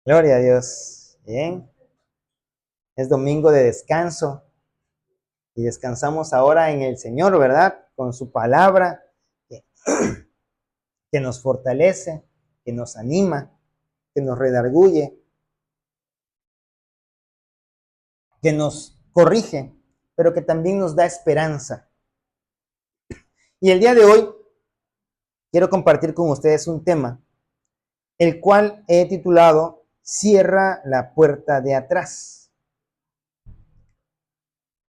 Gloria a Dios. Bien, es domingo de descanso y descansamos ahora en el Señor, ¿verdad? Con su palabra que, que nos fortalece, que nos anima, que nos redarguye, que nos corrige, pero que también nos da esperanza. Y el día de hoy quiero compartir con ustedes un tema, el cual he titulado Cierra la puerta de atrás.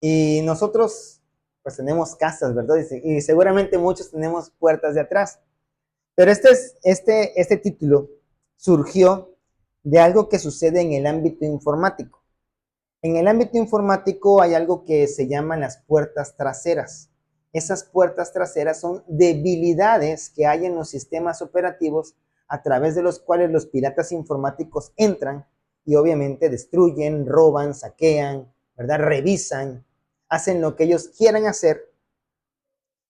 Y nosotros pues tenemos casas, ¿verdad? Y seguramente muchos tenemos puertas de atrás. Pero este título surgió de algo que sucede en el ámbito informático. En el ámbito informático hay algo que se llaman las puertas traseras. Esas puertas traseras son debilidades que hay en los sistemas operativos a través de los cuales los piratas informáticos entran y obviamente destruyen, roban, saquean, ¿verdad? Revisan, hacen lo que ellos quieran hacer.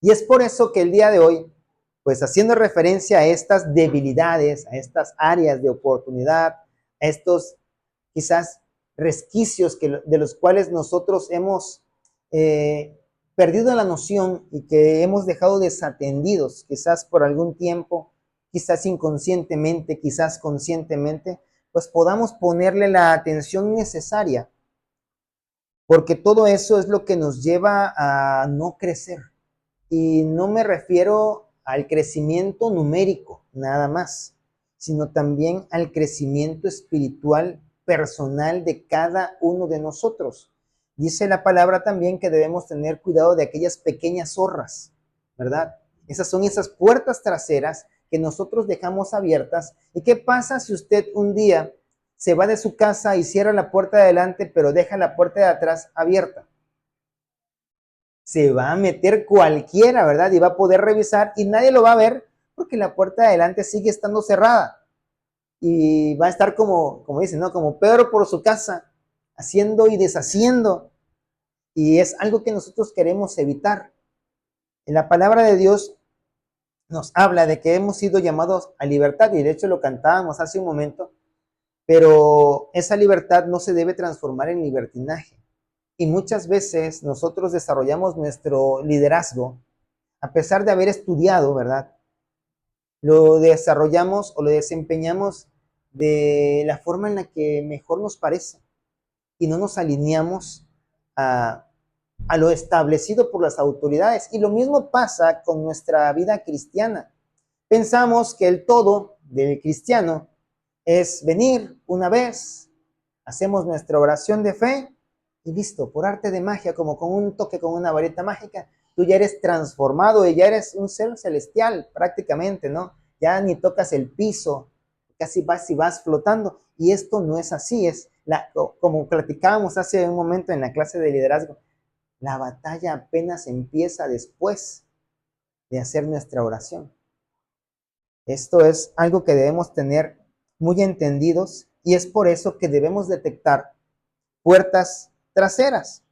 Y es por eso que el día de hoy, pues haciendo referencia a estas debilidades, a estas áreas de oportunidad, a estos quizás resquicios de los cuales nosotros hemos perdido la noción y que hemos dejado desatendidos, quizás por algún tiempo, quizás inconscientemente, quizás conscientemente, pues podamos ponerle la atención necesaria, porque todo eso es lo que nos lleva a no crecer. Y no me refiero al crecimiento numérico, nada más, sino también al crecimiento espiritual personal de cada uno de nosotros. Dice la palabra también que debemos tener cuidado de aquellas pequeñas zorras, ¿verdad? Esas son esas puertas traseras que nosotros dejamos abiertas. ¿Y qué pasa si usted un día se va de su casa y cierra la puerta de adelante, pero deja la puerta de atrás abierta? Se va a meter cualquiera, ¿verdad? Y va a poder revisar y nadie lo va a ver porque la puerta de adelante sigue estando cerrada. Y va a estar como dicen, ¿no? Como Pedro por su casa, haciendo y deshaciendo. Y es algo que nosotros queremos evitar. En la palabra de Dios nos habla de que hemos sido llamados a libertad, y de hecho lo cantábamos hace un momento, pero esa libertad no se debe transformar en libertinaje. Y muchas veces nosotros desarrollamos nuestro liderazgo a pesar de haber estudiado, ¿verdad? Lo desarrollamos o lo desempeñamos de la forma en la que mejor nos parece y no nos alineamos a, a lo establecido por las autoridades. Y lo mismo pasa con nuestra vida cristiana. Pensamos que el todo del cristiano es venir una vez, hacemos nuestra oración de fe y listo, por arte de magia, como con un toque, con una varita mágica, tú ya eres transformado y ya eres un ser celestial prácticamente, ¿no? Ya ni tocas el piso, casi vas y vas flotando. Y esto no es así, como platicábamos hace un momento en la clase de liderazgo, la batalla apenas empieza después de hacer nuestra oración. Esto es algo que debemos tener muy entendidos y es por eso que debemos detectar puertas traseras.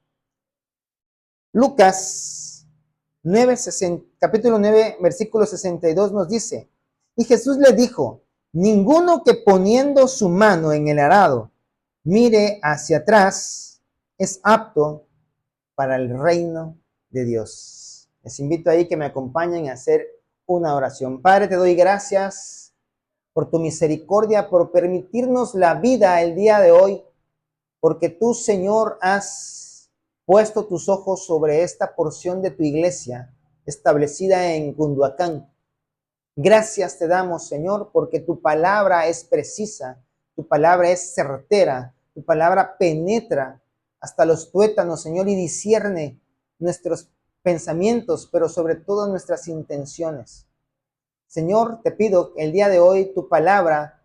Lucas 9, capítulo 9, versículo 62 nos dice, y Jesús le dijo, ninguno que poniendo su mano en el arado mire hacia atrás es apto para el reino de Dios. Les invito ahí que me acompañen a hacer una oración. Padre, te doy gracias por tu misericordia, por permitirnos la vida el día de hoy, porque tú, Señor, has puesto tus ojos sobre esta porción de tu iglesia establecida en Cunduacán. Gracias te damos, Señor, porque tu palabra es precisa, tu palabra es certera, tu palabra penetra hasta los tuétanos, Señor, y discierne nuestros pensamientos, pero sobre todo nuestras intenciones. Señor, te pido que el día de hoy tu palabra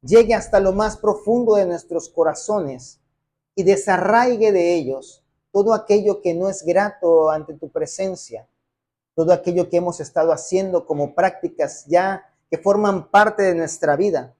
llegue hasta lo más profundo de nuestros corazones y desarraigue de ellos todo aquello que no es grato ante tu presencia, todo aquello que hemos estado haciendo como prácticas ya que forman parte de nuestra vida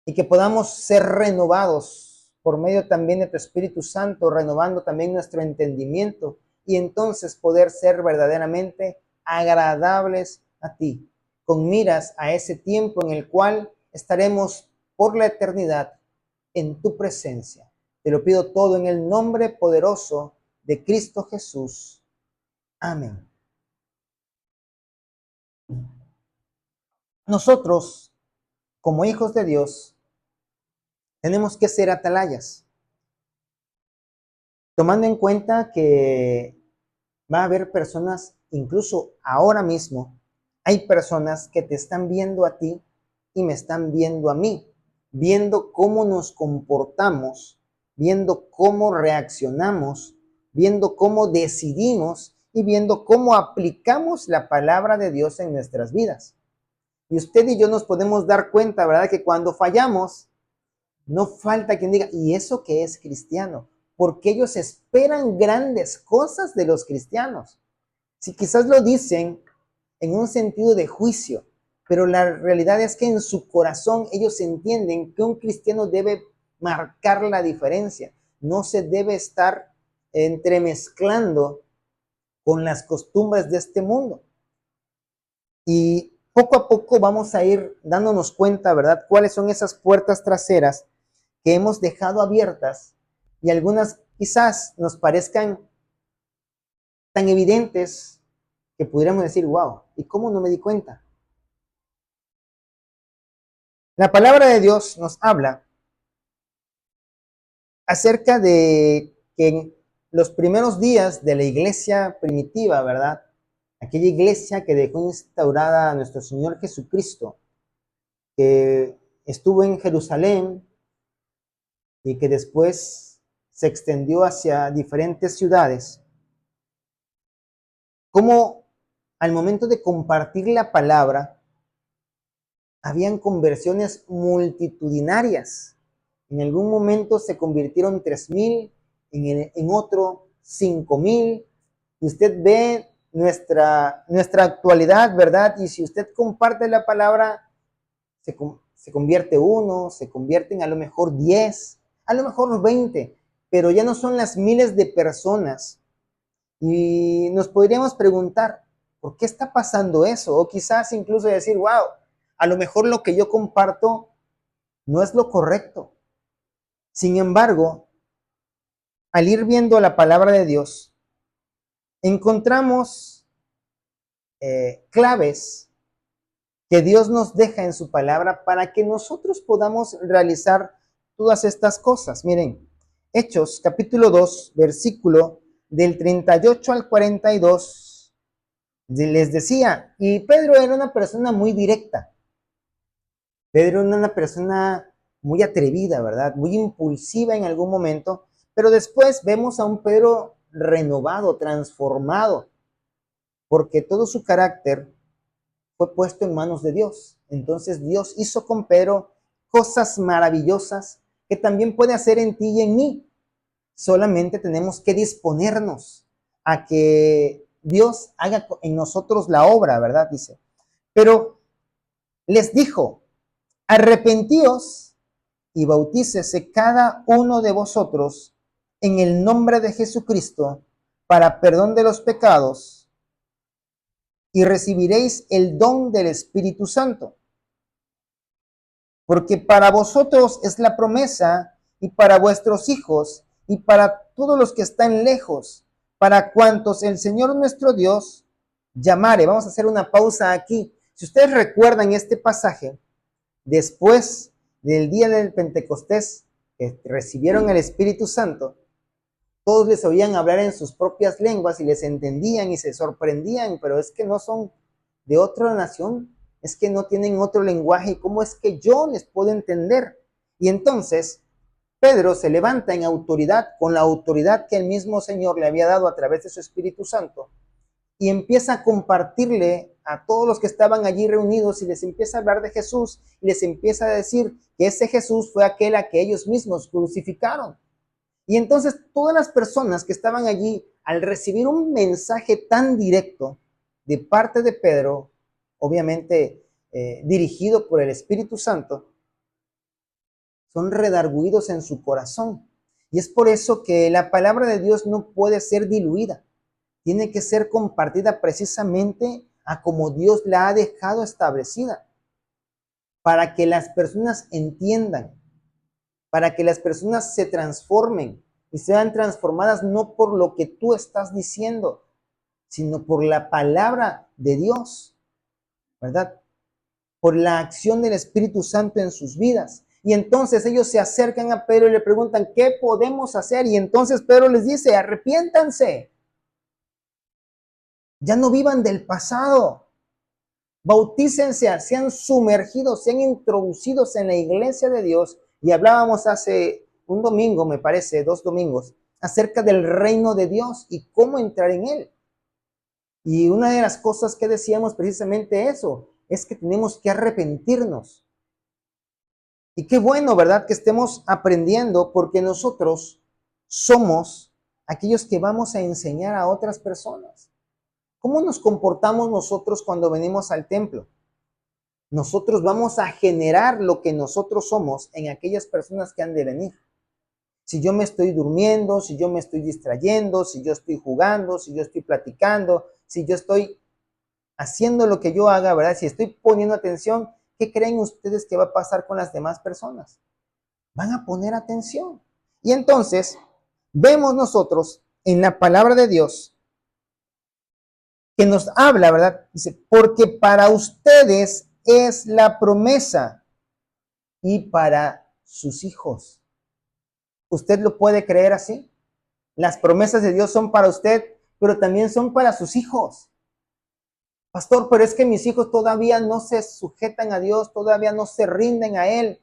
y que podamos ser renovados por medio también de tu Espíritu Santo, renovando también nuestro entendimiento y entonces poder ser verdaderamente agradables a ti, con miras a ese tiempo en el cual estaremos por la eternidad en tu presencia. Te lo pido todo en el nombre poderoso de Cristo Jesús. Amén. Nosotros, como hijos de Dios, tenemos que ser atalayas, tomando en cuenta que va a haber personas, incluso ahora mismo, hay personas que te están viendo a ti y me están viendo a mí, viendo cómo nos comportamos, viendo cómo reaccionamos, viendo cómo decidimos y viendo cómo aplicamos la palabra de Dios en nuestras vidas. Y usted y yo nos podemos dar cuenta, ¿verdad? Que cuando fallamos, no falta quien diga, ¿y eso qué es cristiano? Porque ellos esperan grandes cosas de los cristianos. Si quizás lo dicen en un sentido de juicio, pero la realidad es que en su corazón ellos entienden que un cristiano debe marcar la diferencia, no se debe estar entremezclando con las costumbres de este mundo. Y poco a poco vamos a ir dándonos cuenta, ¿verdad?, cuáles son esas puertas traseras que hemos dejado abiertas y algunas quizás nos parezcan tan evidentes que pudiéramos decir, wow, ¿y cómo no me di cuenta? La palabra de Dios nos habla acerca de que en los primeros días de la iglesia primitiva, ¿verdad? Aquella iglesia que dejó instaurada a nuestro Señor Jesucristo, que estuvo en Jerusalén y que después se extendió hacia diferentes ciudades, como al momento de compartir la palabra, habían conversiones multitudinarias. En algún momento se convirtieron 3,000, en otro 5,000. Y usted ve nuestra actualidad, ¿verdad? Y si usted comparte la palabra, se convierte uno, se convierten a lo mejor 10, a lo mejor 20, pero ya no son las miles de personas. Y nos podríamos preguntar, ¿por qué está pasando eso? O quizás incluso decir, wow, a lo mejor lo que yo comparto no es lo correcto. Sin embargo, al ir viendo la palabra de Dios, encontramos claves que Dios nos deja en su palabra para que nosotros podamos realizar todas estas cosas. Miren, Hechos capítulo 2, versículo del 38 al 42, les decía, y Pedro era una persona muy directa. Pedro era una persona muy atrevida, ¿verdad? Muy impulsiva en algún momento, pero después vemos a un Pedro renovado, transformado, porque todo su carácter fue puesto en manos de Dios. Entonces Dios hizo con Pedro cosas maravillosas que también puede hacer en ti y en mí. Solamente tenemos que disponernos a que Dios haga en nosotros la obra, ¿verdad? Dice. Pero les dijo, arrepentíos y bautícese cada uno de vosotros en el nombre de Jesucristo para perdón de los pecados y recibiréis el don del Espíritu Santo. Porque para vosotros es la promesa y para vuestros hijos y para todos los que están lejos, para cuantos el Señor nuestro Dios llamare. Vamos a hacer una pausa aquí. Si ustedes recuerdan este pasaje, después del día del Pentecostés, que recibieron el Espíritu Santo, todos les oían hablar en sus propias lenguas y les entendían y se sorprendían, pero es que no son de otra nación, es que no tienen otro lenguaje, ¿cómo es que yo les puedo entender? Y entonces Pedro se levanta en autoridad, con la autoridad que el mismo Señor le había dado a través de su Espíritu Santo, y empieza a compartirle a todos los que estaban allí reunidos y les empieza a hablar de Jesús y les empieza a decir que ese Jesús fue aquel a que ellos mismos crucificaron. Y entonces todas las personas que estaban allí, al recibir un mensaje tan directo de parte de Pedro, obviamente dirigido por el Espíritu Santo, son redarguidos en su corazón. Y es por eso que la palabra de Dios no puede ser diluida. Tiene que ser compartida precisamente a como Dios la ha dejado establecida. para que las personas entiendan, para que las personas se transformen y sean transformadas no por lo que tú estás diciendo, sino por la palabra de Dios, ¿verdad? Por la acción del Espíritu Santo en sus vidas. Y entonces ellos se acercan a Pedro y le preguntan, ¿qué podemos hacer? Y entonces Pedro les dice, arrepiéntanse. Ya no vivan del pasado. Bautícense, sean sumergidos, sean introducidos en la iglesia de Dios. Y hablábamos hace un domingo, me parece, 2 domingos, acerca del reino de Dios y cómo entrar en él. Y una de las cosas que decíamos precisamente eso, es que tenemos que arrepentirnos. Y qué bueno, ¿verdad? Que estemos aprendiendo porque nosotros somos aquellos que vamos a enseñar a otras personas. ¿Cómo nos comportamos nosotros cuando venimos al templo? Nosotros vamos a generar lo que nosotros somos en aquellas personas que han de venir. Si yo me estoy durmiendo, si yo me estoy distrayendo, si yo estoy jugando, si yo estoy platicando, si yo estoy haciendo lo que yo haga, ¿verdad? Si estoy poniendo atención, ¿qué creen ustedes que va a pasar con las demás personas? Van a poner atención. Y entonces vemos nosotros en la palabra de Dios que nos habla, ¿verdad? Dice, porque para ustedes es la promesa y para sus hijos. ¿Usted lo puede creer así? Las promesas de Dios son para usted, pero también son para sus hijos. Pastor, pero es que mis hijos todavía no se sujetan a Dios, todavía no se rinden a Él.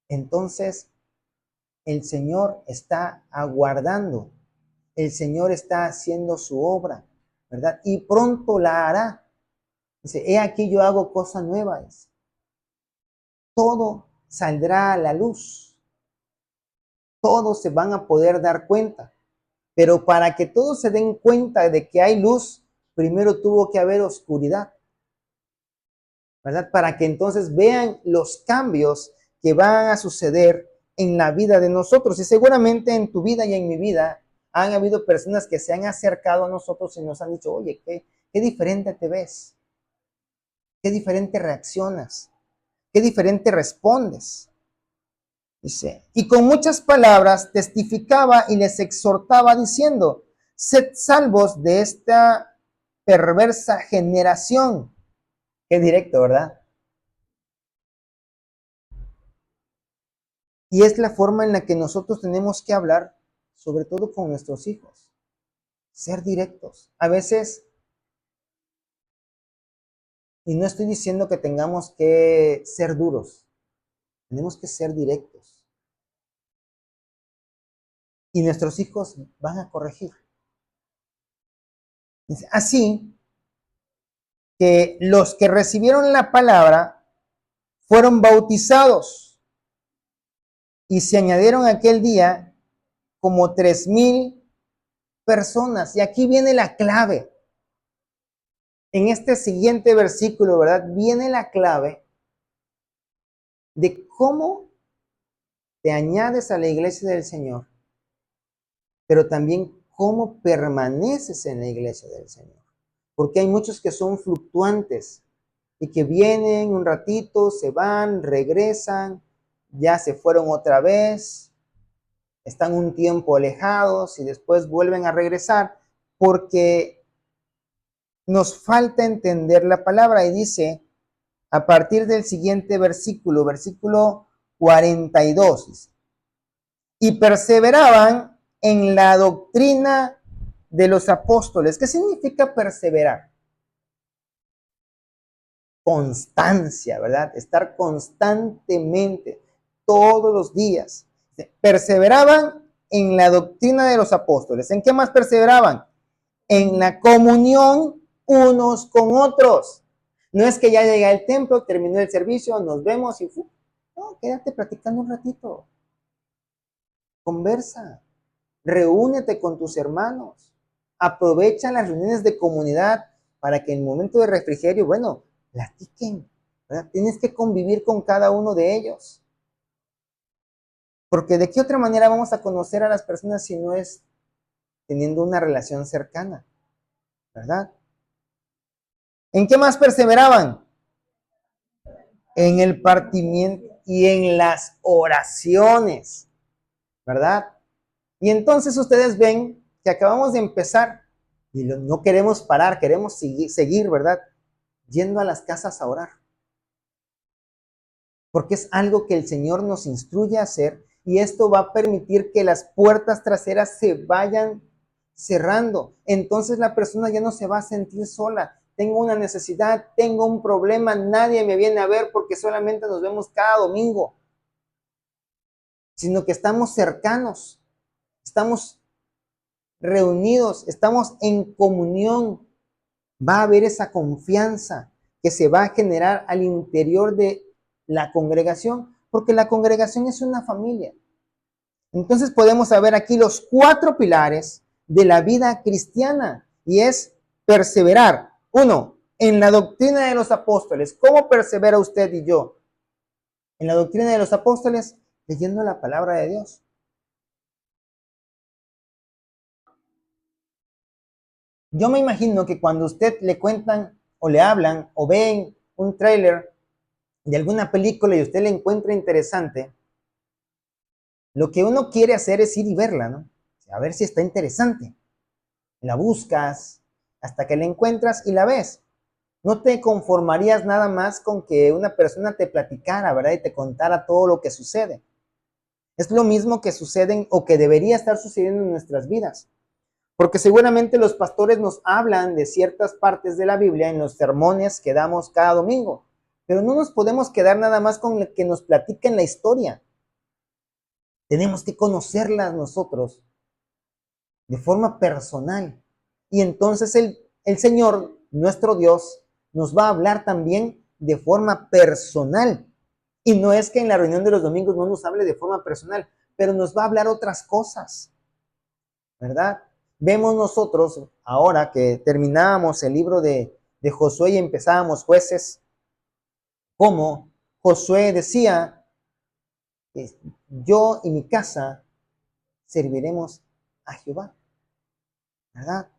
Entonces, el Señor está aguardando, el Señor está haciendo su obra, ¿verdad? Y pronto la hará. Dice, he aquí yo hago cosas nuevas. Todo saldrá a la luz. Todos se van a poder dar cuenta. Pero para que todos se den cuenta de que hay luz, primero tuvo que haber oscuridad, ¿verdad? Para que entonces vean los cambios que van a suceder en la vida de nosotros. Y seguramente en tu vida y en mi vida han habido personas que se han acercado a nosotros y nos han dicho, oye, qué diferente te ves, qué diferente reaccionas, qué diferente respondes. Dice, y con muchas palabras testificaba y les exhortaba diciendo, sed salvos de esta perversa generación. Qué directo, ¿verdad? Y es la forma en la que nosotros tenemos que hablar, sobre todo con nuestros hijos. Ser directos. A veces, y no estoy diciendo que tengamos que ser duros, tenemos que ser directos. Y nuestros hijos van a corregir. Así que los que recibieron la palabra fueron bautizados y se añadieron aquel día como 3,000 personas. Y aquí viene la clave. En este siguiente versículo, ¿verdad? Viene la clave de cómo te añades a la iglesia del Señor, pero también cómo permaneces en la iglesia del Señor. Porque hay muchos que son fluctuantes y que vienen un ratito, se van, regresan, ya se fueron otra vez, están un tiempo alejados y después vuelven a regresar porque nos falta entender la palabra. Y dice, a partir del siguiente versículo, versículo 42, dice, y perseveraban en la doctrina de los apóstoles. ¿Qué significa perseverar? Constancia, ¿verdad? Estar constantemente, todos los días. Perseveraban en la doctrina de los apóstoles. ¿En qué más perseveraban? En la comunión unos con otros. No es que ya llega el templo, terminó el servicio, nos vemos y no, quédate platicando un ratito. Conversa, reúnete con tus hermanos, aprovecha las reuniones de comunidad para que en el momento de refrigerio, bueno, platiquen, ¿verdad? Tienes que convivir con cada uno de ellos. Porque de qué otra manera vamos a conocer a las personas si no es teniendo una relación cercana, ¿verdad? ¿En qué más perseveraban? en el partimiento y en las oraciones, ¿verdad? Y entonces ustedes ven que acabamos de empezar y no queremos parar, queremos seguir, ¿verdad? Yendo a las casas a orar. Porque es algo que el Señor nos instruye a hacer y esto va a permitir que las puertas traseras se vayan cerrando. Entonces la persona ya no se va a sentir sola. Tengo una necesidad, tengo un problema, nadie me viene a ver porque solamente nos vemos cada domingo, sino que estamos cercanos, estamos reunidos, estamos en comunión. Va a haber esa confianza que se va a generar al interior de la congregación, porque la congregación es una familia. Entonces podemos saber aquí los 4 pilares de la vida cristiana y es perseverar. 1, en la doctrina de los apóstoles. ¿Cómo persevera usted y yo? En la doctrina de los apóstoles, leyendo la palabra de Dios. Yo me imagino que cuando usted le cuentan o le hablan o ven un tráiler de alguna película y usted la encuentra interesante, lo que uno quiere hacer es ir y verla, ¿no? A ver si está interesante. La buscas hasta que la encuentras y la ves. No te conformarías nada más con que una persona te platicara, ¿verdad? Y te contara todo lo que sucede. Es lo mismo que sucede o que debería estar sucediendo en nuestras vidas. Porque seguramente los pastores nos hablan de ciertas partes de la Biblia en los sermones que damos cada domingo. Pero no nos podemos quedar nada más con lo que nos platiquen la historia. Tenemos que conocerlas nosotros de forma personal. Y entonces el Señor, nuestro Dios, nos va a hablar también de forma personal. Y no es que en la reunión de los domingos no nos hable de forma personal, pero nos va a hablar otras cosas, ¿verdad? Vemos nosotros, ahora que terminábamos el libro de Josué y empezábamos Jueces, como Josué decía, yo y mi casa serviremos a Jehová, ¿verdad?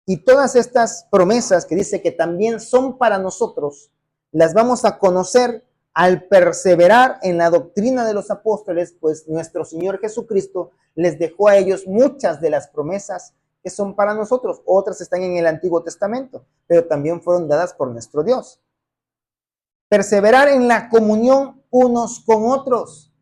Y todas estas promesas que dice que también son para nosotros, las vamos a conocer al perseverar en la doctrina de los apóstoles, pues nuestro Señor Jesucristo les dejó a ellos muchas de las promesas que son para nosotros. Otras están en el Antiguo Testamento, pero también fueron dadas por nuestro Dios. Perseverar en la comunión unos con otros.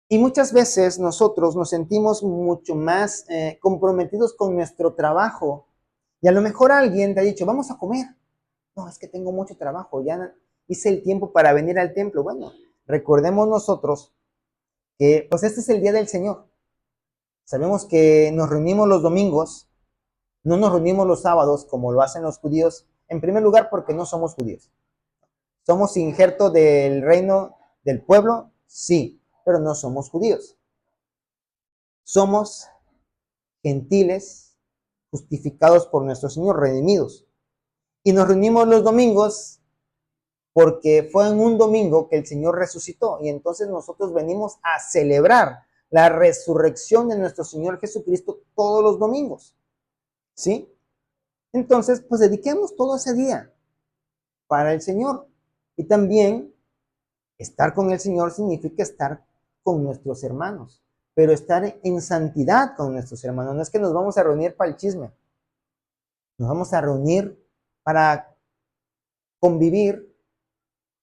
Y muchas veces nosotros nos sentimos mucho más comprometidos con nuestro trabajo. Y a lo mejor alguien te ha dicho, vamos a comer. No, es que tengo mucho trabajo, ya hice el tiempo para venir al templo. Bueno, recordemos nosotros que pues este es el día del Señor. Sabemos que nos reunimos los domingos, no nos reunimos los sábados como lo hacen los judíos. En primer lugar, porque no somos judíos. ¿Somos injerto del reino del pueblo? Sí, pero no somos judíos. Somos gentiles justificados por nuestro Señor, redimidos. Y nos reunimos los domingos porque fue en un domingo que el Señor resucitó y entonces nosotros venimos a celebrar la resurrección de nuestro Señor Jesucristo todos los domingos. ¿Sí? Entonces, pues dediquemos todo ese día para el Señor. Y también estar con el Señor significa estar con nuestros hermanos, pero estar en santidad con nuestros hermanos. No es que nos vamos a reunir para el chisme, nos vamos a reunir para convivir,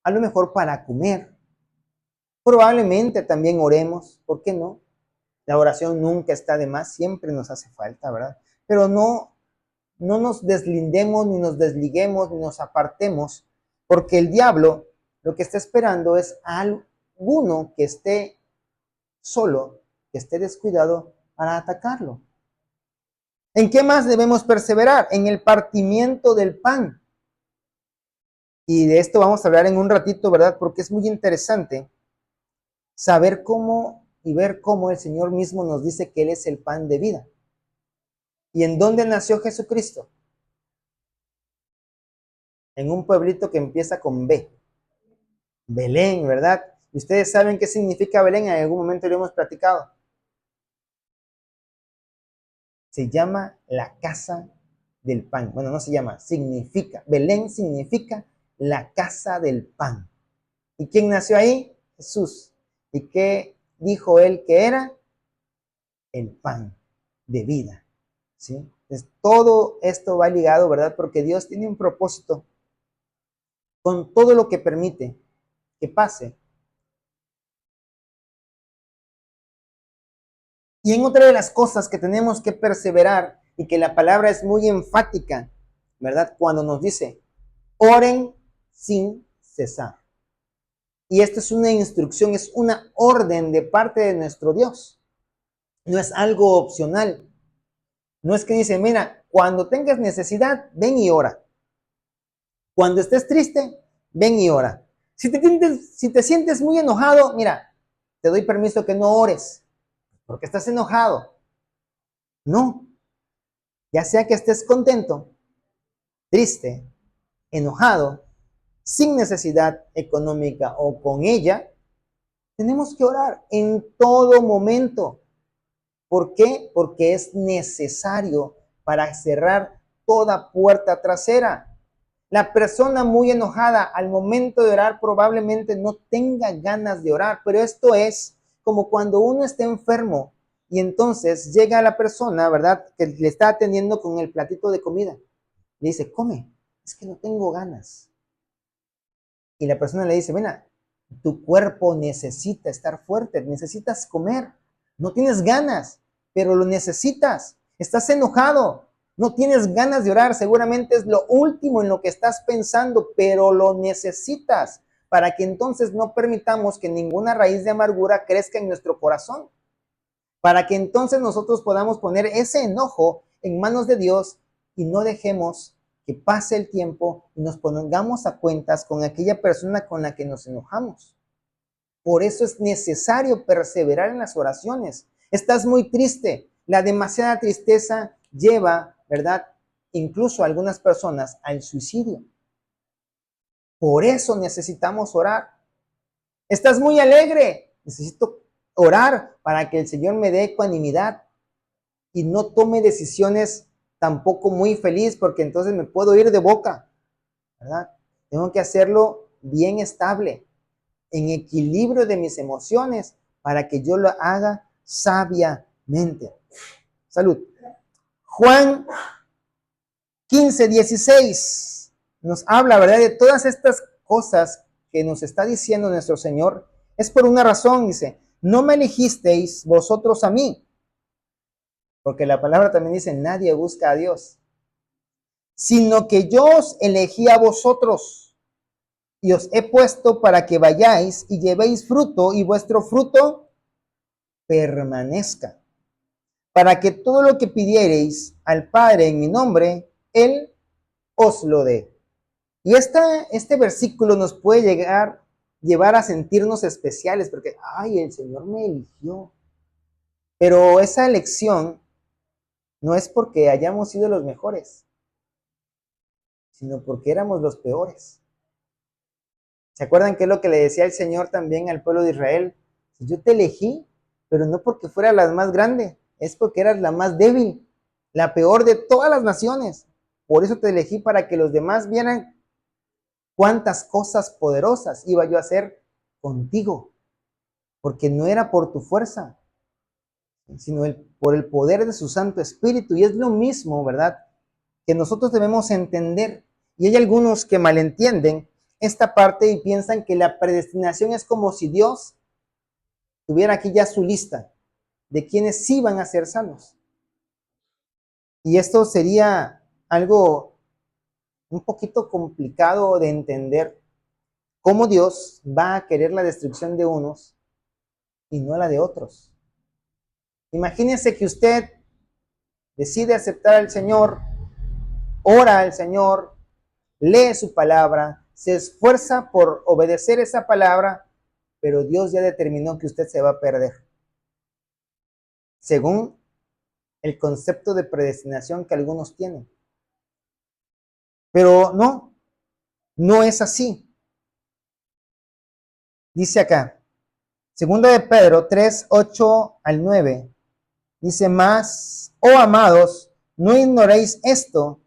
a lo mejor para comer. Probablemente también oremos, ¿por qué no? La oración nunca está de más, siempre nos hace falta, ¿verdad? Pero no nos deslindemos, ni nos desliguemos, ni nos apartemos, porque el diablo lo que está esperando es a alguno que esté solo, que esté descuidado para atacarlo. ¿En qué más debemos perseverar? En el partimiento del pan. Y de esto vamos a hablar en un ratito, ¿verdad? Porque es muy interesante saber cómo y ver cómo el Señor mismo nos dice que Él es el pan de vida. ¿Y en dónde nació Jesucristo? En un pueblito que empieza con B. Belén, ¿verdad? ¿Y ustedes saben qué significa Belén? En algún momento lo hemos platicado. Se llama la casa del pan. Bueno, no se llama, significa. Belén significa la casa del pan. ¿Y quién nació ahí? Jesús. ¿Y qué dijo él que era? El pan de vida. ¿Sí? Entonces, todo esto va ligado, ¿verdad? Porque Dios tiene un propósito con todo lo que permite que pase. Y en otra de las cosas que tenemos que perseverar y que la palabra es muy enfática, ¿verdad? Cuando nos dice, oren sin cesar. Y esto es una instrucción, es una orden de parte de nuestro Dios. No es algo opcional. No es que dice, mira, cuando tengas necesidad, ven y ora. Cuando estés triste, ven y ora. Si te sientes muy enojado, mira, te doy permiso que no ores, porque estás enojado. No, ya sea que estés contento, triste, enojado, sin necesidad económica o con ella, tenemos que orar en todo momento. ¿Por qué? Porque es necesario para cerrar toda puerta trasera. La persona muy enojada al momento de orar probablemente no tenga ganas de orar, pero esto es como cuando uno está enfermo y entonces llega la persona, ¿verdad?, que le está atendiendo con el platito de comida. Le dice, come, es que no tengo ganas. Y la persona le dice, mira, tu cuerpo necesita estar fuerte, necesitas comer, no tienes ganas, pero lo necesitas, estás enojado, no tienes ganas de orar, seguramente es lo último en lo que estás pensando, pero lo necesitas para que entonces no permitamos que ninguna raíz de amargura crezca en nuestro corazón, para que entonces nosotros podamos poner ese enojo en manos de Dios y no dejemos que pase el tiempo y nos pongamos a cuentas con aquella persona con la que nos enojamos. Por eso es necesario perseverar en las oraciones. Estás muy triste. La demasiada tristeza lleva, ¿verdad?, incluso a algunas personas al suicidio. Por eso necesitamos orar. Estás muy alegre. Necesito orar para que el Señor me dé ecuanimidad y no tome decisiones tampoco muy feliz, porque entonces me puedo ir de boca, ¿verdad? Tengo que hacerlo bien estable, en equilibrio de mis emociones, para que yo lo haga sabiamente. Salud. Juan 15:16 nos habla, ¿verdad?, de todas estas cosas que nos está diciendo nuestro Señor. Es por una razón, dice, no me elegisteis vosotros a mí, porque la palabra también dice, nadie busca a Dios, sino que yo os elegí a vosotros y os he puesto para que vayáis y llevéis fruto y vuestro fruto permanezca, para que todo lo que pidiereis al Padre en mi nombre, Él os lo dé. Y este versículo nos puede llevar a sentirnos especiales, porque, ay, el Señor me eligió. Pero esa elección no es porque hayamos sido los mejores, sino porque éramos los peores. ¿Se acuerdan qué es lo que le decía el Señor también al pueblo de Israel? Yo te elegí, pero no porque fuera la más grande, es porque eras la más débil, la peor de todas las naciones. Por eso te elegí, para que los demás vieran cuántas cosas poderosas iba yo a hacer contigo, porque no era por tu fuerza, sino por el poder de su Santo Espíritu. Y es lo mismo, ¿verdad?, que nosotros debemos entender. Y hay algunos que malentienden esta parte y piensan que la predestinación es como si Dios tuviera aquí ya su lista de quienes sí van a ser salvos. Y esto sería algo un poquito complicado de entender, cómo Dios va a querer la destrucción de unos y no la de otros. Imagínense que usted decide aceptar al Señor, ora al Señor, lee su palabra, se esfuerza por obedecer esa palabra, pero Dios ya determinó que usted se va a perder, según el concepto de predestinación que algunos tienen. Pero no es así. Dice acá, segunda de Pedro 3:8-9, dice más, oh amados, no ignoréis esto,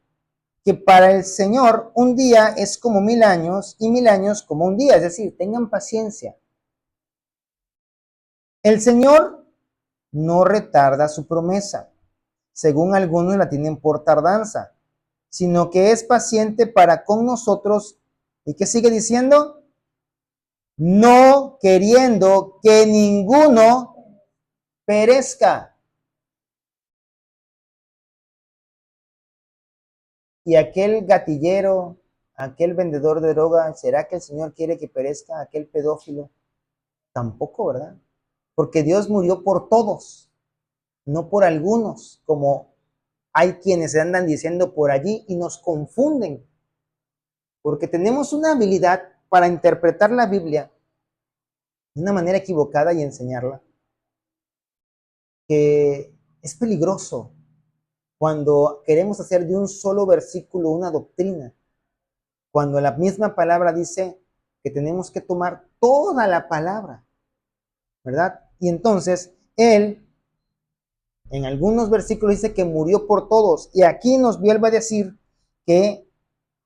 que para el Señor un día es como 1000 años y 1000 años como un día. Es decir, tengan paciencia. El Señor no retarda su promesa, según algunos la tienen por tardanza, sino que es paciente para con nosotros. ¿Y qué sigue diciendo? No queriendo que ninguno perezca. Y aquel gatillero, aquel vendedor de droga, ¿será que el Señor quiere que perezca aquel pedófilo? Tampoco, ¿verdad? Porque Dios murió por todos, no por algunos, como hay quienes se andan diciendo por allí y nos confunden, porque tenemos una habilidad para interpretar la Biblia de una manera equivocada y enseñarla, que es peligroso cuando queremos hacer de un solo versículo una doctrina, cuando la misma palabra dice que tenemos que tomar toda la palabra, ¿verdad? Y entonces Él en algunos versículos dice que murió por todos, y aquí nos vuelve a decir que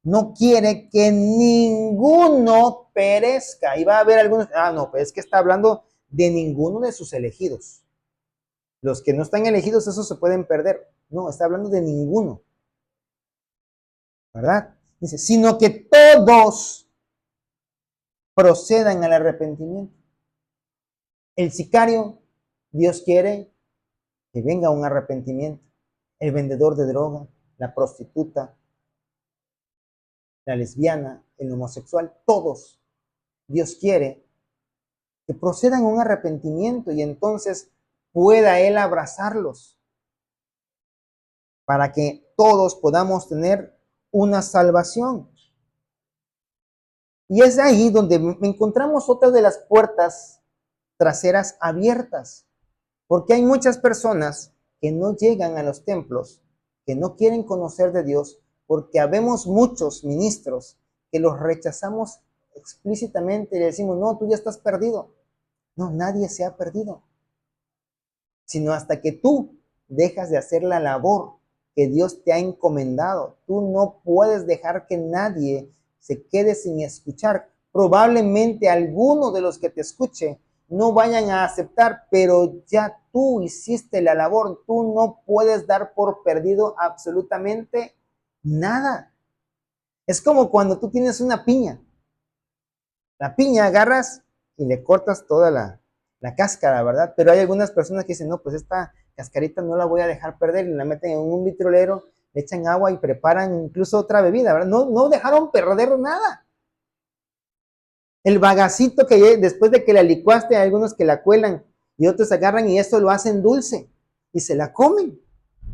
no quiere que ninguno perezca. Y va a haber algunos, no, pues es que está hablando de ninguno de sus elegidos. Los que no están elegidos, esos se pueden perder. No, está hablando de ninguno, ¿verdad? Dice, sino que todos procedan al arrepentimiento. El sicario, Dios quiere que venga un arrepentimiento. El vendedor de droga, la prostituta, la lesbiana, el homosexual, todos, Dios quiere que procedan a un arrepentimiento y entonces pueda Él abrazarlos para que todos podamos tener una salvación. Y es ahí donde encontramos otra de las puertas traseras abiertas, porque hay muchas personas que no llegan a los templos, que no quieren conocer de Dios, porque habemos muchos ministros que los rechazamos explícitamente y le decimos, no, tú ya estás perdido. No, nadie se ha perdido, sino hasta que tú dejas de hacer la labor que Dios te ha encomendado. Tú no puedes dejar que nadie se quede sin escuchar. Probablemente algunos de los que te escuche no vayan a aceptar, pero ya tú hiciste la labor. Tú no puedes dar por perdido absolutamente nada. Es como cuando tú tienes una piña. La piña agarras y le cortas toda la cáscara, ¿verdad? Pero hay algunas personas que dicen, no, pues esta cascarita no la voy a dejar perder, y la meten en un vitrolero, le echan agua y preparan incluso otra bebida, ¿verdad? No dejaron perder nada. El bagacito que después de que la licuaste, hay algunos que la cuelan y otros agarran y eso lo hacen dulce y se la comen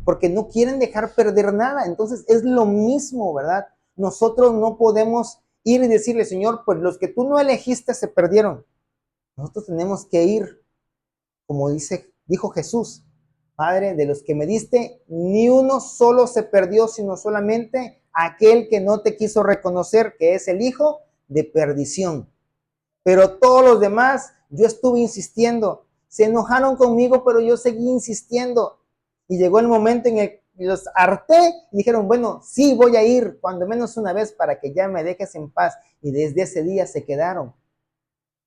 porque no quieren dejar perder nada. Entonces es lo mismo, ¿verdad? Nosotros no podemos ir y decirle, Señor, pues los que tú no elegiste se perdieron. Nosotros tenemos que ir, como dijo Jesús, Padre, de los que me diste, ni uno solo se perdió, sino solamente aquel que no te quiso reconocer, que es el hijo de perdición. Pero todos los demás, yo estuve insistiendo. Se enojaron conmigo, pero yo seguí insistiendo. Y llegó el momento en el que los harté y dijeron, bueno, sí voy a ir, cuando menos una vez, para que ya me dejes en paz. Y desde ese día se quedaron,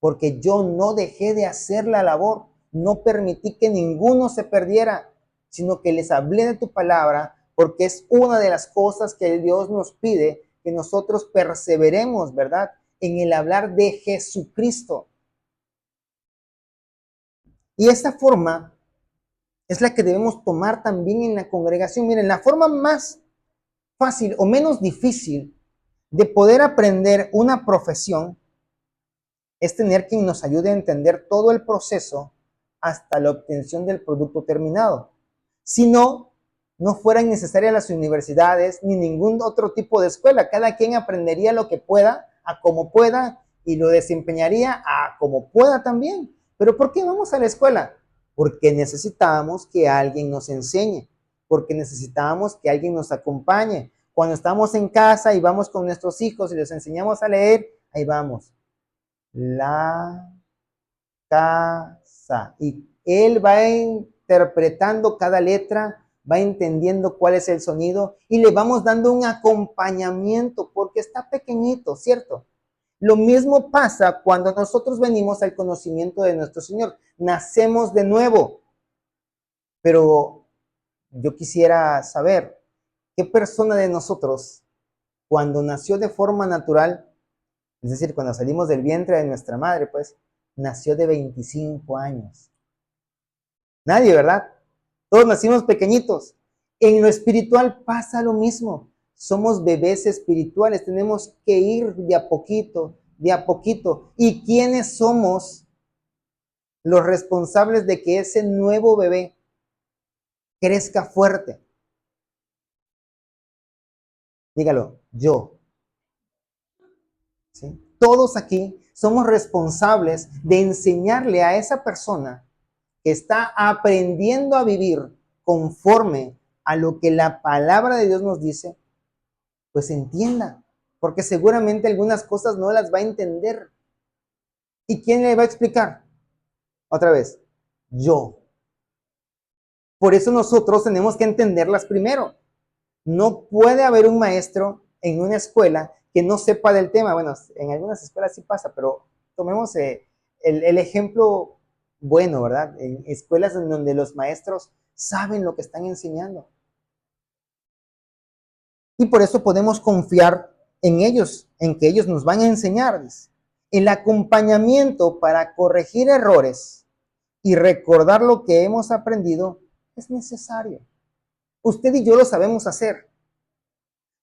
porque yo no dejé de hacer la labor. No permití que ninguno se perdiera, sino que les hablé de tu palabra, porque es una de las cosas que Dios nos pide, que nosotros perseveremos, ¿verdad? En el hablar de Jesucristo. Y esta forma es la que debemos tomar también en la congregación. Miren, la forma más fácil o menos difícil de poder aprender una profesión es tener quien nos ayude a entender todo el proceso hasta la obtención del producto terminado. Si no, no fueran necesarias las universidades ni ningún otro tipo de escuela. Cada quien aprendería lo que pueda, a como pueda, y lo desempeñaría a como pueda también. ¿Pero por qué vamos a la escuela? Porque necesitamos que alguien nos enseñe, porque necesitamos que alguien nos acompañe. Cuando estamos en casa y vamos con nuestros hijos y les enseñamos a leer, ahí vamos. La casa. Y él va interpretando cada letra, va entendiendo cuál es el sonido y le vamos dando un acompañamiento porque está pequeñito, ¿cierto? Lo mismo pasa cuando nosotros venimos al conocimiento de nuestro Señor. Nacemos de nuevo. Pero yo quisiera saber, ¿qué persona de nosotros, cuando nació de forma natural, es decir, cuando salimos del vientre de nuestra madre, pues, nació de 25 años? Nadie, ¿verdad? Todos nacimos pequeñitos. En lo espiritual pasa lo mismo. Somos bebés espirituales, tenemos que ir de a poquito, de a poquito. ¿Y quiénes somos los responsables de que ese nuevo bebé crezca fuerte? Dígalo, yo. ¿Sí? Todos aquí somos responsables de enseñarle a esa persona que está aprendiendo a vivir conforme a lo que la palabra de Dios nos dice, pues entienda, porque seguramente algunas cosas no las va a entender. ¿Y quién le va a explicar? Otra vez, yo. Por eso nosotros tenemos que entenderlas primero. No puede haber un maestro en una escuela que no sepa del tema. Bueno, en algunas escuelas sí pasa, pero tomemos el ejemplo bueno, ¿verdad? En escuelas en donde los maestros saben lo que están enseñando. Y por eso podemos confiar en ellos, en que ellos nos van a enseñar. El acompañamiento para corregir errores y recordar lo que hemos aprendido es necesario. Usted y yo lo sabemos hacer.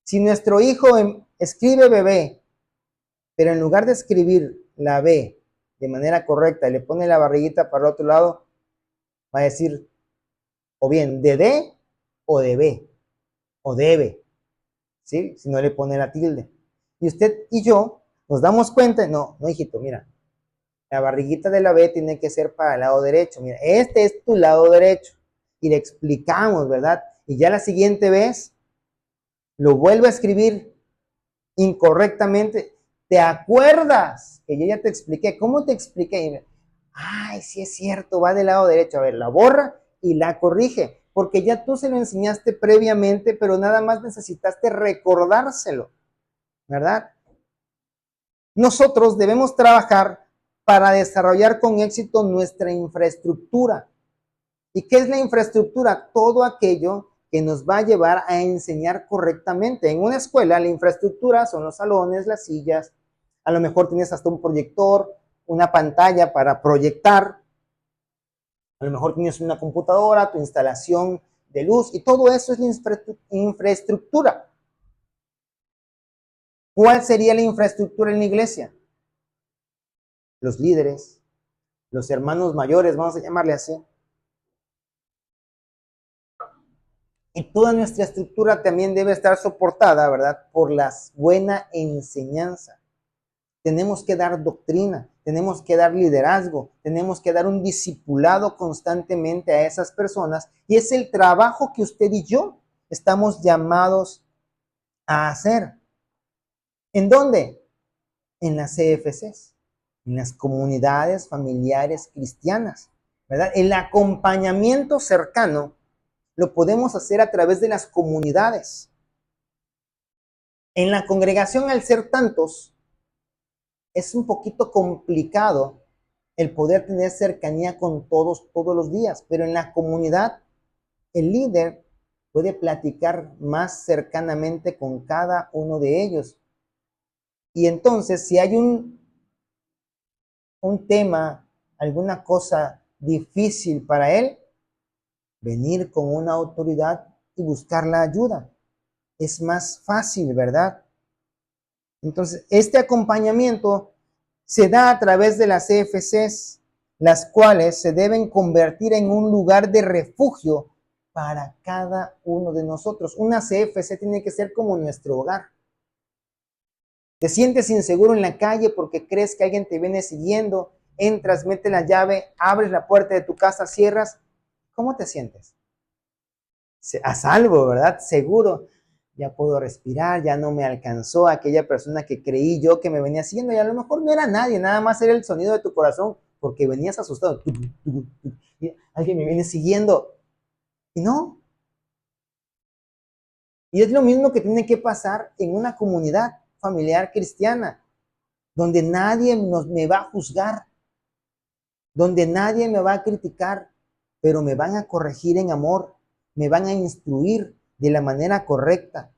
Si nuestro hijo escribe bebé, pero en lugar de escribir la B de manera correcta y le pone la barriguita para el otro lado, va a decir o bien de D o de B o debe, ¿sí? Si no le pone la tilde. Y usted y yo nos damos cuenta, no, hijito, mira, la barriguita de la B tiene que ser para el lado derecho. Mira, este es tu lado derecho. Y le explicamos, ¿verdad? Y ya la siguiente vez lo vuelve a escribir incorrectamente. ¿Te acuerdas que yo ya te expliqué? ¿Cómo te expliqué? Ay, sí es cierto, va del lado derecho. A ver, la borra y la corrige, porque ya tú se lo enseñaste previamente, pero nada más necesitaste recordárselo, ¿verdad? Nosotros debemos trabajar para desarrollar con éxito nuestra infraestructura. ¿Y qué es la infraestructura? Todo aquello que nos va a llevar a enseñar correctamente. En una escuela, la infraestructura son los salones, las sillas, a lo mejor tienes hasta un proyector, una pantalla para proyectar, a lo mejor tienes una computadora, tu instalación de luz, y todo eso es la infraestructura. ¿Cuál sería la infraestructura en la iglesia? Los líderes, los hermanos mayores, vamos a llamarle así. Y toda nuestra estructura también debe estar soportada, ¿verdad? Por la buena enseñanza. Tenemos que dar doctrina, tenemos que dar liderazgo, tenemos que dar un discipulado constantemente a esas personas. Y es el trabajo que usted y yo estamos llamados a hacer. ¿En dónde? En las CFCs, en las comunidades familiares cristianas, ¿verdad? El acompañamiento cercano lo podemos hacer a través de las comunidades. En la congregación, al ser tantos, es un poquito complicado el poder tener cercanía con todos los días, pero en la comunidad, el líder puede platicar más cercanamente con cada uno de ellos. Y entonces, si hay un tema, alguna cosa difícil para él, venir con una autoridad y buscar la ayuda. Es más fácil, ¿verdad? Entonces, este acompañamiento se da a través de las CFCs, las cuales se deben convertir en un lugar de refugio para cada uno de nosotros. Una CFC tiene que ser como nuestro hogar. Te sientes inseguro en la calle porque crees que alguien te viene siguiendo, entras, metes la llave, abres la puerta de tu casa, cierras. ¿Cómo te sientes? A salvo, ¿verdad? Seguro. Ya puedo respirar, ya no me alcanzó aquella persona que creí yo que me venía siguiendo y a lo mejor no era nadie, nada más era el sonido de tu corazón porque venías asustado. Alguien me viene siguiendo. Y no, Y es lo mismo que tiene que pasar en una comunidad familiar cristiana, donde nadie me va a juzgar, donde nadie me va a criticar, pero me van a corregir en amor, me van a instruir de la manera correcta.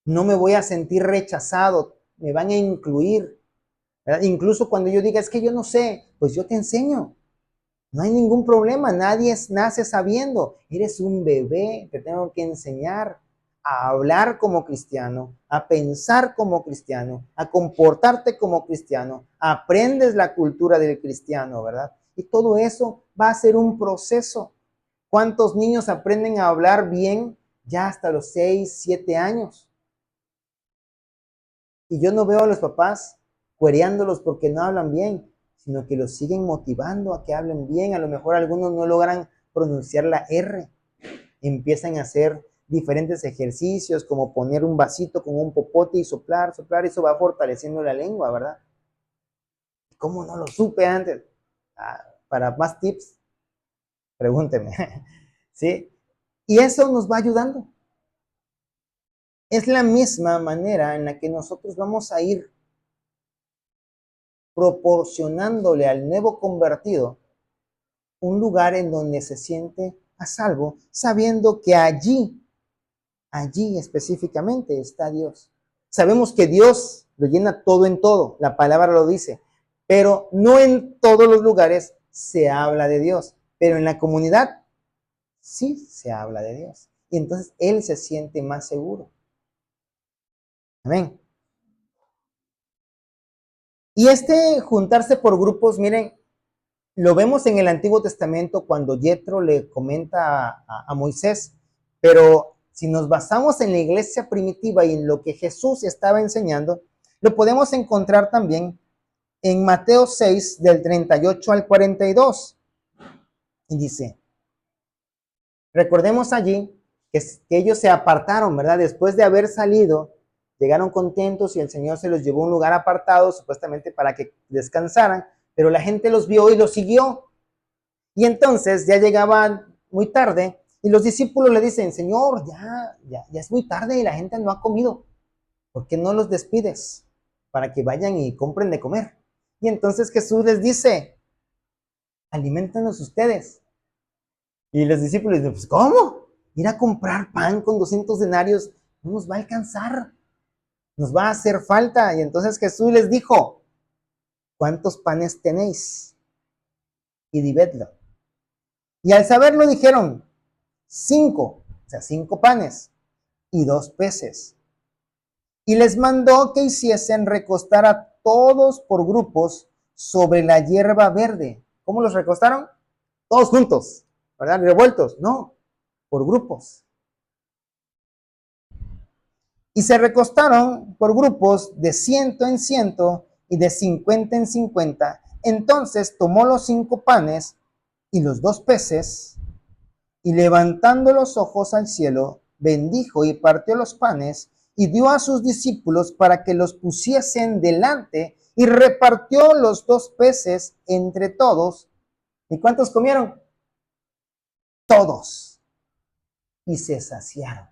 No me voy a sentir rechazado, me van a incluir, ¿verdad? Incluso cuando yo diga, es que yo no sé, pues yo te enseño. No hay ningún problema, nadie nace sabiendo. Eres un bebé, te tengo que enseñar a hablar como cristiano, a pensar como cristiano, a comportarte como cristiano. Aprendes la cultura del cristiano, ¿verdad? Y todo eso va a ser un proceso. ¿Cuántos niños aprenden a hablar bien ya hasta los 6, 7 años? Y yo no veo a los papás cuereándolos porque no hablan bien, sino que los siguen motivando a que hablen bien. A lo mejor algunos no logran pronunciar la R. Empiezan a hacer diferentes ejercicios, como poner un vasito con un popote y soplar, soplar. Eso va fortaleciendo la lengua, ¿verdad? ¿Cómo no lo supe antes? Para más tips, pregúnteme. ¿Sí? Y eso nos va ayudando. Es la misma manera en la que nosotros vamos a ir proporcionándole al nuevo convertido un lugar en donde se siente a salvo, sabiendo que allí específicamente está Dios. Sabemos que Dios lo llena todo en todo, la palabra lo dice, pero no en todos los lugares se habla de Dios, pero en la comunidad sí se habla de Dios. Y entonces Él se siente más seguro. Amén. Y juntarse por grupos, miren, lo vemos en el Antiguo Testamento cuando Yetro le comenta a Moisés, pero si nos basamos en la iglesia primitiva y en lo que Jesús estaba enseñando, lo podemos encontrar también en Mateo 6, del 38 al 42. Y dice, recordemos allí que ellos se apartaron, ¿verdad? Después de haber salido, llegaron contentos y el Señor se los llevó a un lugar apartado, supuestamente para que descansaran, pero la gente los vio y los siguió. Y entonces ya llegaban muy tarde y los discípulos le dicen, Señor, ya es muy tarde y la gente no ha comido. ¿Por qué no los despides para que vayan y compren de comer? Y entonces Jesús les dice, aliméntanos ustedes. Y los discípulos dicen, pues ¿cómo? Ir a comprar pan con 200 denarios no nos va a alcanzar, nos va a hacer falta. Y entonces Jesús les dijo, ¿cuántos panes tenéis? Y dividlo. Y al saberlo dijeron, 5, o sea, 5 panes y 2 peces. Y les mandó que hiciesen recostar a todos por grupos sobre la hierba verde. ¿Cómo los recostaron? Todos juntos, ¿verdad? Revueltos, no, por grupos. Y se recostaron por grupos de 100 en 100 y de 50 en 50. Entonces tomó los 5 panes y los 2 peces, y levantando los ojos al cielo, bendijo y partió los panes y dio a sus discípulos para que los pusiesen delante, y repartió los 2 peces entre todos. ¿Y cuántos comieron? Todos. Y se saciaron.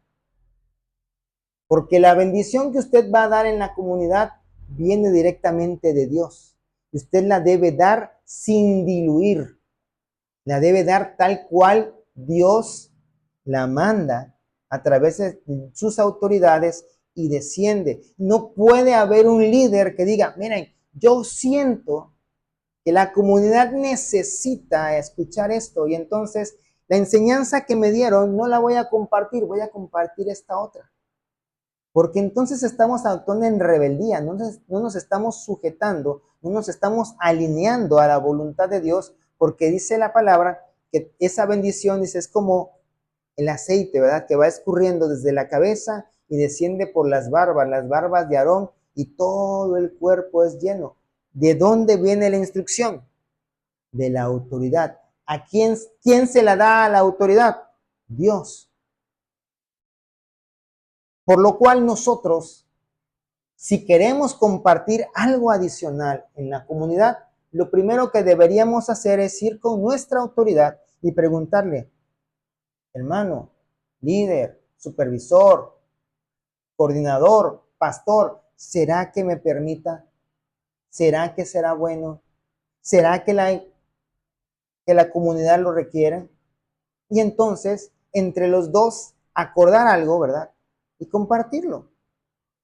Porque la bendición que usted va a dar en la comunidad viene directamente de Dios. Usted la debe dar sin diluir. La debe dar tal cual Dios la manda a través de sus autoridades y desciende. No puede haber un líder que diga, miren, yo siento que la comunidad necesita escuchar esto y entonces la enseñanza que me dieron no la voy a compartir, voy a compartir esta otra. Porque entonces estamos actuando en rebeldía, no nos estamos sujetando, no nos estamos alineando a la voluntad de Dios, porque dice la palabra que esa bendición, dice, es como el aceite, ¿verdad? Que va escurriendo desde la cabeza y desciende por las barbas de Aarón, y todo el cuerpo es lleno. ¿De dónde viene la instrucción? De la autoridad. ¿A quién se la da a la autoridad? Dios. Por lo cual nosotros, si queremos compartir algo adicional en la comunidad, lo primero que deberíamos hacer es ir con nuestra autoridad y preguntarle, hermano, líder, supervisor, coordinador, pastor, ¿será que me permita? ¿Será que será bueno? ¿Será que la comunidad lo requiere? Y entonces, entre los dos, acordar algo, ¿verdad? Y compartirlo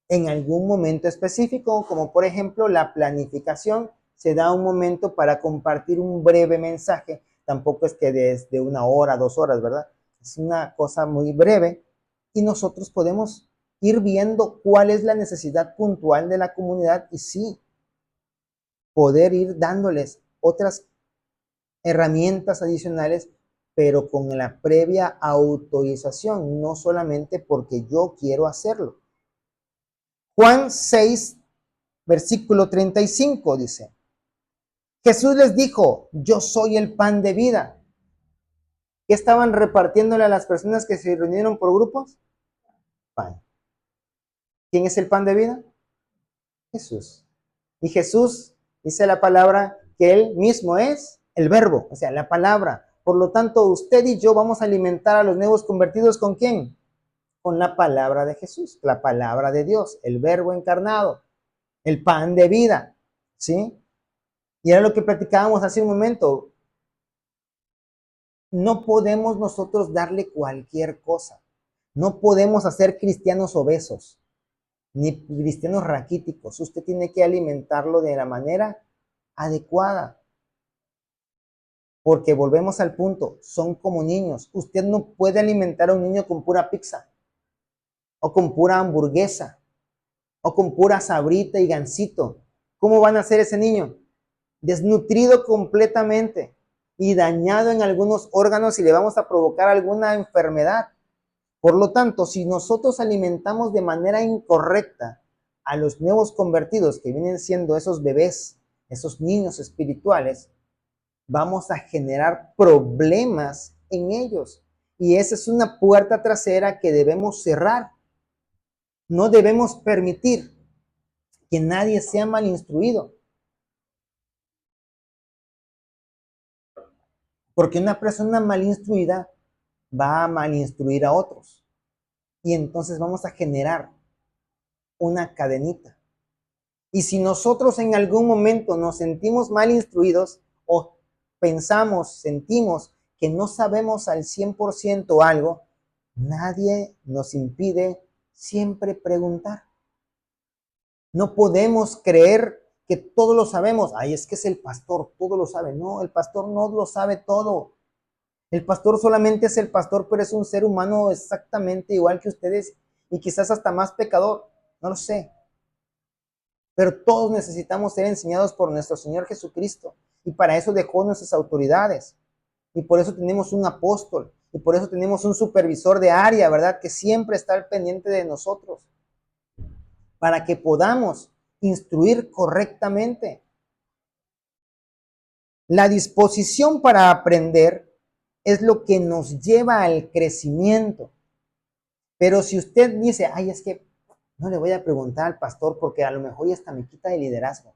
en algún momento específico, como por ejemplo la planificación. Se da un momento para compartir un breve mensaje. Tampoco es que desde 1 hora, 2 horas, ¿verdad? Es una cosa muy breve y nosotros podemos ir viendo cuál es la necesidad puntual de la comunidad y sí, poder ir dándoles otras herramientas adicionales, pero con la previa autorización, no solamente porque yo quiero hacerlo. Juan 6, versículo 35 dice, Jesús les dijo, yo soy el pan de vida. ¿Qué estaban repartiéndole a las personas que se reunieron por grupos? Pan. ¿Quién es el pan de vida? Jesús. Y Jesús dice la palabra que él mismo es el verbo, o sea, la palabra. Por lo tanto, usted y yo vamos a alimentar a los nuevos convertidos ¿con quién? Con la palabra de Jesús, la palabra de Dios, el verbo encarnado, el pan de vida, ¿sí? Y era lo que platicábamos hace un momento. No podemos nosotros darle cualquier cosa. No podemos hacer cristianos obesos, ni cristianos raquíticos. Usted tiene que alimentarlo de la manera adecuada. Porque volvemos al punto, son como niños. Usted no puede alimentar a un niño con pura pizza, o con pura hamburguesa, o con pura sabrita y gansito. ¿Cómo van a ser ese niño? Desnutrido completamente y dañado en algunos órganos y le vamos a provocar alguna enfermedad. Por lo tanto, si nosotros alimentamos de manera incorrecta a los nuevos convertidos, que vienen siendo esos bebés, esos niños espirituales, vamos a generar problemas en ellos. Y esa es una puerta trasera que debemos cerrar. No debemos permitir que nadie sea mal instruido. Porque una persona mal instruida va a mal instruir a otros. Y entonces vamos a generar una cadenita. Y si nosotros en algún momento nos sentimos mal instruidos o pensamos, sentimos que no sabemos al 100% algo, nadie nos impide siempre preguntar. No podemos creer que todo lo sabemos. Ay, es que es el pastor, todo lo sabe. No, el pastor no lo sabe todo. El pastor solamente es el pastor, pero es un ser humano exactamente igual que ustedes y quizás hasta más pecador. No lo sé. Pero todos necesitamos ser enseñados por nuestro Señor Jesucristo. Y para eso dejó nuestras autoridades. Y por eso tenemos un apóstol. Y por eso tenemos un supervisor de área, ¿verdad? Que siempre está al pendiente de nosotros. Para que podamos instruir correctamente. La disposición para aprender es lo que nos lleva al crecimiento. Pero si usted dice, ay, es que no le voy a preguntar al pastor porque a lo mejor ya hasta me quita de liderazgo.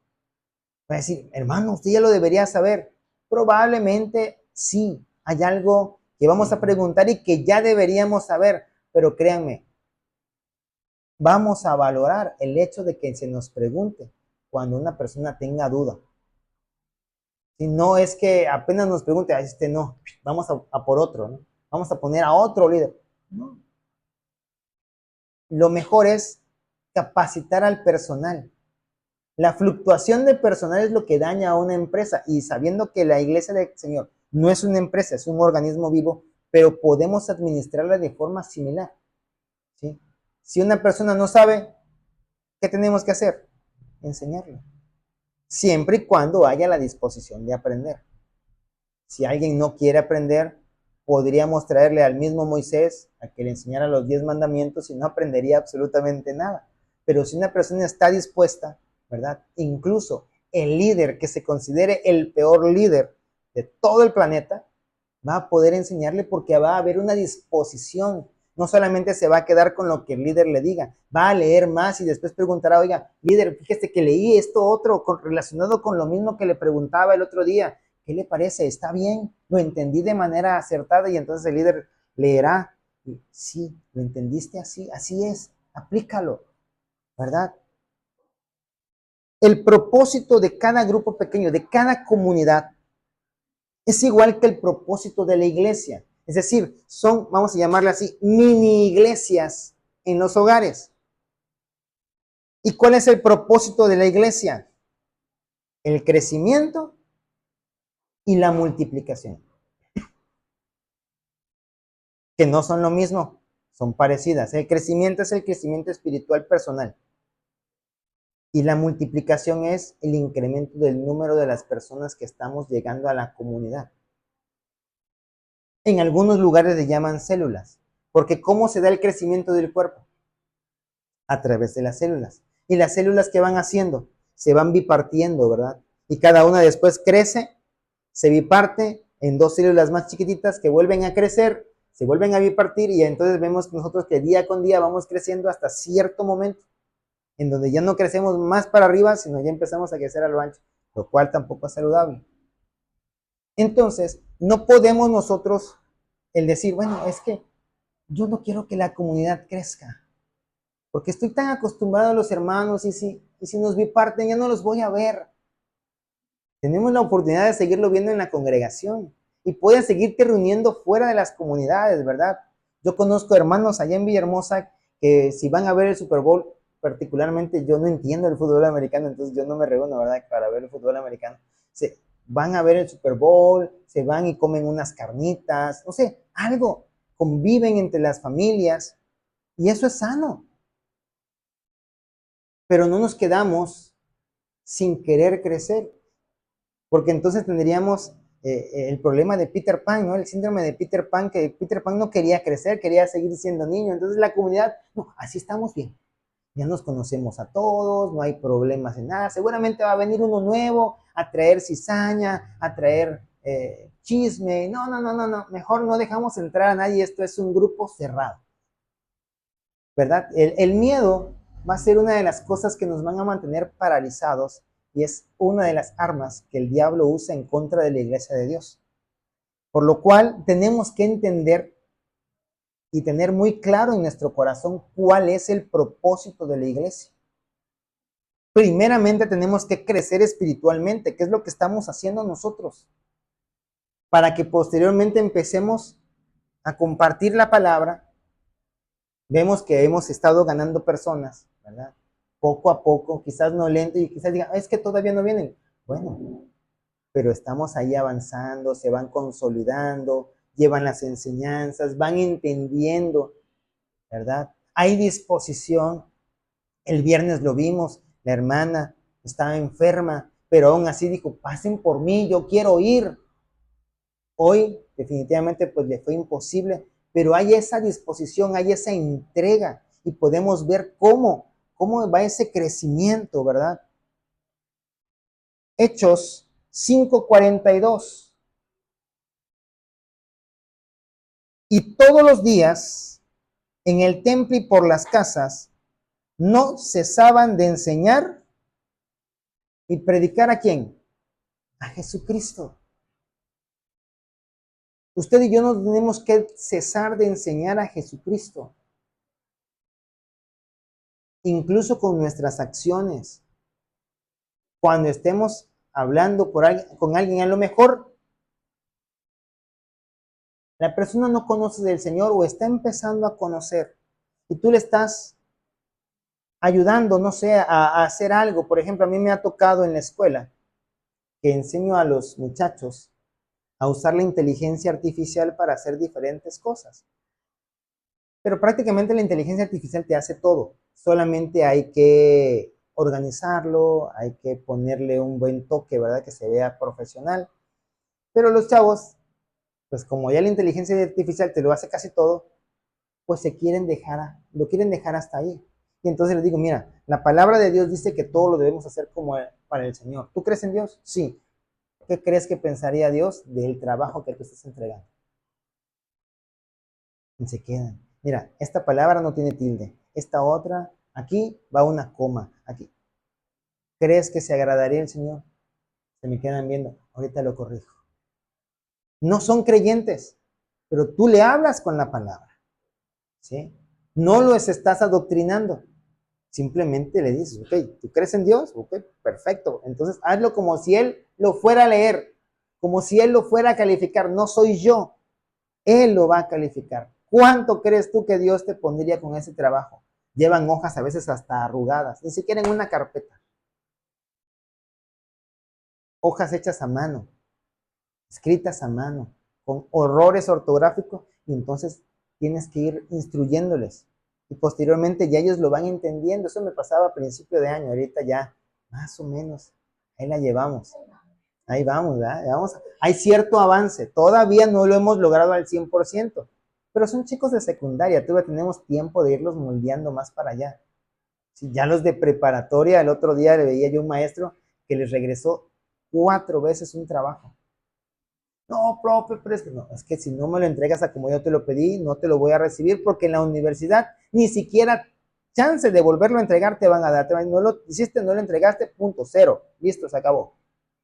Va a decir, hermano, usted ya lo debería saber. Probablemente sí, hay algo que vamos a preguntar y que ya deberíamos saber, pero créanme, vamos a valorar el hecho de que se nos pregunte cuando una persona tenga duda. Si no es que apenas nos pregunte, no, vamos a por otro, ¿no? Vamos a poner a otro líder. No. Lo mejor es capacitar al personal. La fluctuación de personal es lo que daña a una empresa y sabiendo que la iglesia del Señor no es una empresa, es un organismo vivo, pero podemos administrarla de forma similar. ¿Sí? Si una persona no sabe, ¿qué tenemos que hacer? Enseñarle. Siempre y cuando haya la disposición de aprender. Si alguien no quiere aprender, podríamos traerle al mismo Moisés a que le enseñara los 10 mandamientos y no aprendería absolutamente nada. Pero si una persona está dispuesta, ¿verdad? Incluso el líder que se considere el peor líder de todo el planeta, va a poder enseñarle porque va a haber una disposición. No solamente se va a quedar con lo que el líder le diga, va a leer más y después preguntará, oiga, líder, fíjese que leí esto otro relacionado con lo mismo que le preguntaba el otro día. ¿Qué le parece? ¿Está bien? Lo entendí de manera acertada y entonces el líder leerá Y sí, lo entendiste así, así es, aplícalo, ¿verdad? El propósito de cada grupo pequeño, de cada comunidad, es igual que el propósito de la iglesia. Es decir, son, vamos a llamarle así, mini iglesias en los hogares. ¿Y cuál es el propósito de la iglesia? El crecimiento y la multiplicación. Que no son lo mismo, son parecidas. El crecimiento es el crecimiento espiritual personal. Y la multiplicación es el incremento del número de las personas que estamos llegando a la comunidad. En algunos lugares le llaman células, porque ¿cómo se da el crecimiento del cuerpo? A través de las células. Y las células que van haciendo, se van bipartiendo, ¿verdad? Y cada una después crece, se biparte en dos células más chiquititas que vuelven a crecer, se vuelven a bipartir y entonces vemos nosotros que día con día vamos creciendo hasta cierto momento en donde ya no crecemos más para arriba, sino ya empezamos a crecer a lo ancho, lo cual tampoco es saludable. Entonces, no podemos nosotros el decir, bueno, es que yo no quiero que la comunidad crezca, porque estoy tan acostumbrado a los hermanos y si nos biparten ya no los voy a ver. Tenemos la oportunidad de seguirlo viendo en la congregación y pueden seguirte reuniendo fuera de las comunidades, ¿verdad? Yo conozco hermanos allá en Villahermosa que si van a ver el Super Bowl, particularmente yo no entiendo el fútbol americano, entonces yo no me reúno, ¿verdad? Para ver el fútbol americano. Se van a ver el Super Bowl, se van y comen unas carnitas, no sé, algo, conviven entre las familias y eso es sano. Pero no nos quedamos sin querer crecer. Porque entonces tendríamos el problema de Peter Pan, ¿no? El síndrome de Peter Pan, que Peter Pan no quería crecer, quería seguir siendo niño. Entonces la comunidad, no, así estamos bien. Ya nos conocemos a todos, no hay problemas en nada. Seguramente va a venir uno nuevo a traer cizaña, a traer chisme. No, no, no, no, no. Mejor no dejamos entrar a nadie. Esto es un grupo cerrado, ¿verdad? El miedo va a ser una de las cosas que nos van a mantener paralizados y es una de las armas que el diablo usa en contra de la iglesia de Dios. Por lo cual tenemos que entender y tener muy claro en nuestro corazón cuál es el propósito de la iglesia. Primeramente tenemos que crecer espiritualmente, que es lo que estamos haciendo nosotros, para que posteriormente empecemos a compartir la palabra. Vemos que hemos estado ganando personas, ¿verdad? Poco a poco, quizás no lento y quizás digan, es que todavía no vienen. Bueno, pero estamos ahí avanzando, se van consolidando, llevan las enseñanzas, van entendiendo, ¿verdad? Hay disposición. El viernes lo vimos, la hermana estaba enferma, pero aún así dijo, pasen por mí, yo quiero ir. Hoy definitivamente pues le fue imposible, pero hay esa disposición, hay esa entrega y podemos ver cómo va ese crecimiento, ¿verdad? Hechos 5:42. Y todos los días en el templo y por las casas no cesaban de enseñar y predicar ¿a quién? A Jesucristo. Usted y yo no tenemos que cesar de enseñar a Jesucristo, incluso con nuestras acciones. Cuando estemos hablando con alguien, a lo mejor la persona no conoce del Señor o está empezando a conocer y tú le estás ayudando, no sé, a hacer algo. Por ejemplo, a mí me ha tocado en la escuela que enseño a los muchachos a usar la inteligencia artificial para hacer diferentes cosas. Pero prácticamente la inteligencia artificial te hace todo. Solamente hay que organizarlo, hay que ponerle un buen toque, ¿verdad? Que se vea profesional. Pero los chavos, pues como ya la inteligencia artificial te lo hace casi todo, pues lo quieren dejar hasta ahí. Y entonces les digo, mira, la palabra de Dios dice que todo lo debemos hacer como para el Señor. ¿Tú crees en Dios? Sí. ¿Qué crees que pensaría Dios del trabajo que tú estás entregando? Y se quedan. Mira, esta palabra no tiene tilde. Esta otra, aquí va una coma. Aquí. ¿Crees que se agradaría el Señor? Se me quedan viendo. Ahorita lo corrijo. No son creyentes, pero tú le hablas con la palabra. ¿sí? No los estás adoctrinando. Simplemente le dices, ok, ¿tú crees en Dios? Ok, perfecto. Entonces hazlo como si Él lo fuera a leer, como si Él lo fuera a calificar. No soy yo, Él lo va a calificar. ¿Cuánto crees tú que Dios te pondría con ese trabajo? Llevan hojas a veces hasta arrugadas, ni siquiera en una carpeta. Hojas hechas a mano, escritas a mano, con horrores ortográficos, y entonces tienes que ir instruyéndoles. Y posteriormente ya ellos lo van entendiendo. Eso me pasaba a principio de año, ahorita ya más o menos, ahí la llevamos. Ahí vamos, ¿verdad? Vamos. Hay cierto avance, todavía no lo hemos logrado al 100%, pero son chicos de secundaria, todavía tenemos tiempo de irlos moldeando más para allá. Si ya los de preparatoria, el otro día le veía yo un maestro que les regresó 4 veces un trabajo. No, profe, pero es que no, es que si no me lo entregas a como yo te lo pedí, no te lo voy a recibir porque en la universidad ni siquiera chance de volverlo a entregar te van a dar. No lo hiciste, no lo entregaste, punto, cero, listo, se acabó.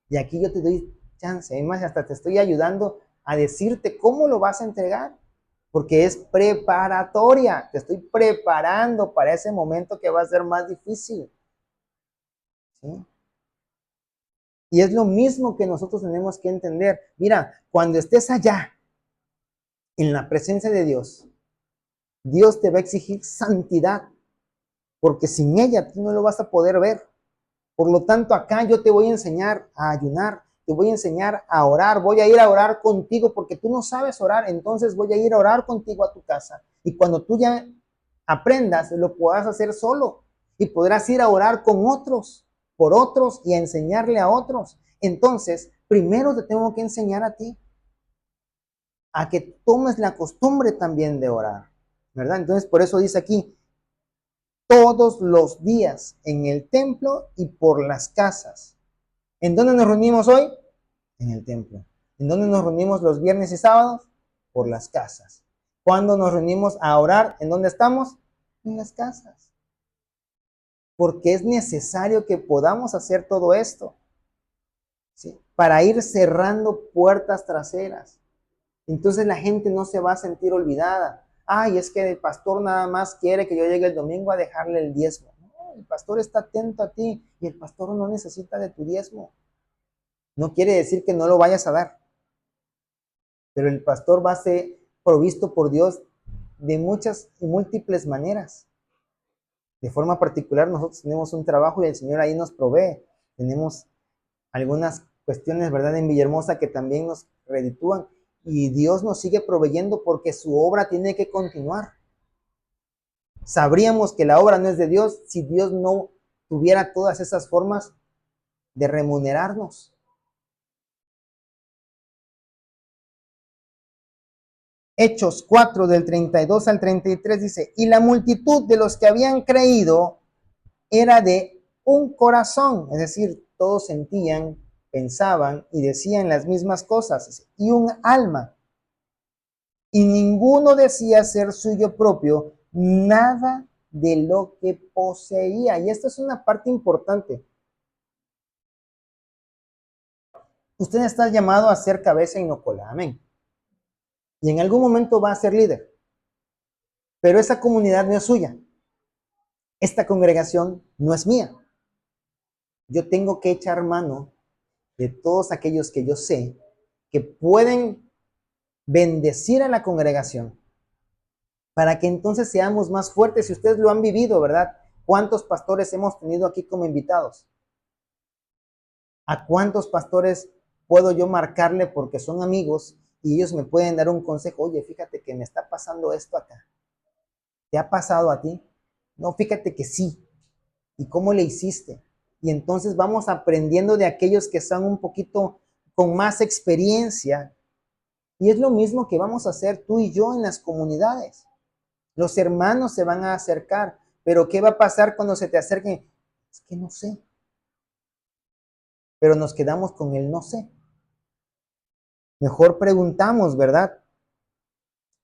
Y aquí yo te doy chance, además hasta te estoy ayudando a decirte cómo lo vas a entregar, porque es preparatoria, te estoy preparando para ese momento que va a ser más difícil, ¿sí? Y es lo mismo que nosotros tenemos que entender. Mira, cuando estés allá, en la presencia de Dios, Dios te va a exigir santidad, porque sin ella tú no lo vas a poder ver. Por lo tanto, acá yo te voy a enseñar a ayunar, te voy a enseñar a orar, voy a ir a orar contigo porque tú no sabes orar, entonces voy a ir a orar contigo a tu casa. Y cuando tú ya aprendas, lo podrás hacer solo y podrás ir a orar con otros, por otros y a enseñarle a otros. Entonces, primero te tengo que enseñar a ti a que tomes la costumbre también de orar, ¿verdad? Entonces, por eso dice aquí, todos los días en el templo y por las casas. ¿En dónde nos reunimos hoy? En el templo. ¿En dónde nos reunimos los viernes y sábados? Por las casas. ¿Cuándo nos reunimos a orar? ¿En dónde estamos? En las casas. Porque es necesario que podamos hacer todo esto, ¿sí? Para ir cerrando puertas traseras. Entonces la gente no se va a sentir olvidada. Ay, es que el pastor nada más quiere que yo llegue el domingo a dejarle el diezmo. No, el pastor está atento a ti y el pastor no necesita de tu diezmo. No quiere decir que no lo vayas a dar, pero el pastor va a ser provisto por Dios de muchas y múltiples maneras. De forma particular, nosotros tenemos un trabajo y el Señor ahí nos provee. Tenemos algunas cuestiones, ¿verdad?, en Villahermosa que también nos reditúan y Dios nos sigue proveyendo porque su obra tiene que continuar. Sabríamos que la obra no es de Dios si Dios no tuviera todas esas formas de remunerarnos. Hechos 4 del 32 al 33 dice, y la multitud de los que habían creído era de un corazón, es decir, todos sentían, pensaban y decían las mismas cosas, y un alma. Y ninguno decía ser suyo propio nada de lo que poseía. Y esta es una parte importante. Usted está llamado a ser cabeza y no cola, amén. Y en algún momento va a ser líder. Pero esa comunidad no es suya. Esta congregación no es mía. Yo tengo que echar mano de todos aquellos que yo sé que pueden bendecir a la congregación para que entonces seamos más fuertes. Si ustedes lo han vivido, ¿verdad? ¿Cuántos pastores hemos tenido aquí como invitados? ¿A cuántos pastores puedo yo marcarle porque son amigos y ellos me pueden dar un consejo? Oye, fíjate que me está pasando esto acá. ¿Te ha pasado a ti? No, fíjate que sí. ¿Y cómo le hiciste? Y entonces vamos aprendiendo de aquellos que son un poquito con más experiencia. Y es lo mismo que vamos a hacer tú y yo en las comunidades. Los hermanos se van a acercar, pero ¿qué va a pasar cuando se te acerquen? Es que no sé. Pero nos quedamos con el no sé. Mejor preguntamos, ¿verdad?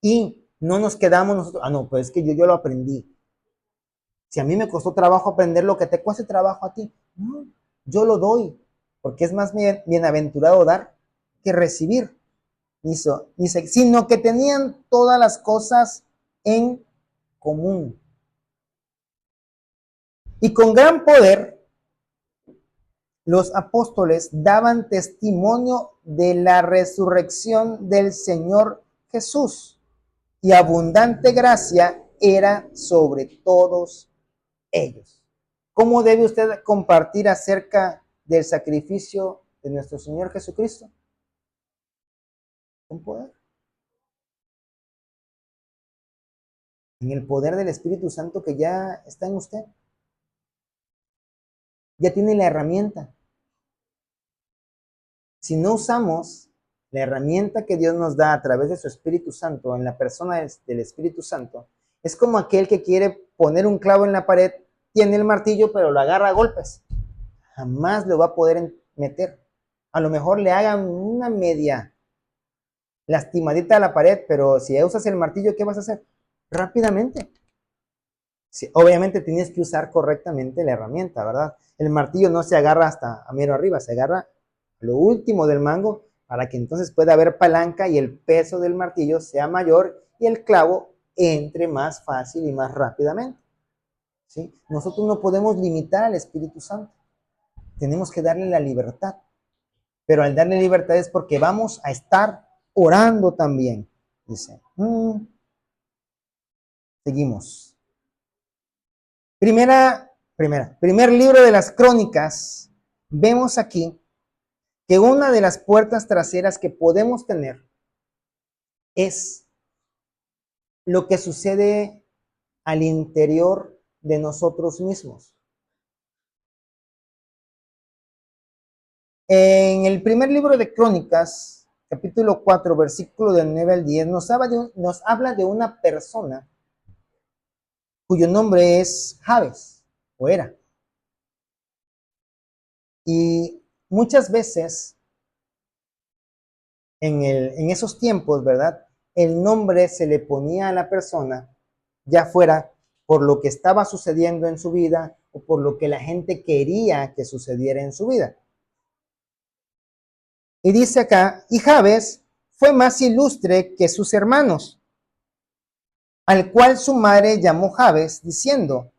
Y no nos quedamos nosotros, no, pues es que yo lo aprendí. Si a mí me costó trabajo aprender lo que te cueste trabajo a ti, no, yo lo doy, porque es más bienaventurado dar que recibir. Dice, sino que tenían todas las cosas en común. Y con gran poder, los apóstoles daban testimonio de la resurrección del Señor Jesús, y abundante gracia era sobre todos ellos. ¿Cómo debe usted compartir acerca del sacrificio de nuestro Señor Jesucristo? Con poder. En el poder del Espíritu Santo que ya está en usted. Ya tiene la herramienta. Si no usamos la herramienta que Dios nos da a través de su Espíritu Santo, en la persona del Espíritu Santo, es como aquel que quiere poner un clavo en la pared, tiene el martillo, pero lo agarra a golpes. Jamás lo va a poder meter. A lo mejor le hagan una media lastimadita a la pared, pero si usas el martillo, ¿qué vas a hacer? Rápidamente. Sí, obviamente tienes que usar correctamente la herramienta, ¿verdad? El martillo no se agarra hasta a mero arriba, se agarra lo último del mango para que entonces pueda haber palanca y el peso del martillo sea mayor y el clavo entre más fácil y más rápidamente. ¿Sí? Nosotros no podemos limitar al Espíritu Santo. Tenemos que darle la libertad. Pero al darle libertad es porque vamos a estar orando también. Dice. Seguimos. Primer libro de las Crónicas. Vemos aquí que una de las puertas traseras que podemos tener es lo que sucede al interior de nosotros mismos. En el primer libro de Crónicas, capítulo 4, versículo del 9 al 10, nos habla de una persona cuyo nombre es Jabes, o era. Y muchas veces, en esos tiempos, ¿verdad? El nombre se le ponía a la persona, ya fuera por lo que estaba sucediendo en su vida o por lo que la gente quería que sucediera en su vida. Y dice acá, y Jabes fue más ilustre que sus hermanos, al cual su madre llamó Jabes, diciendo,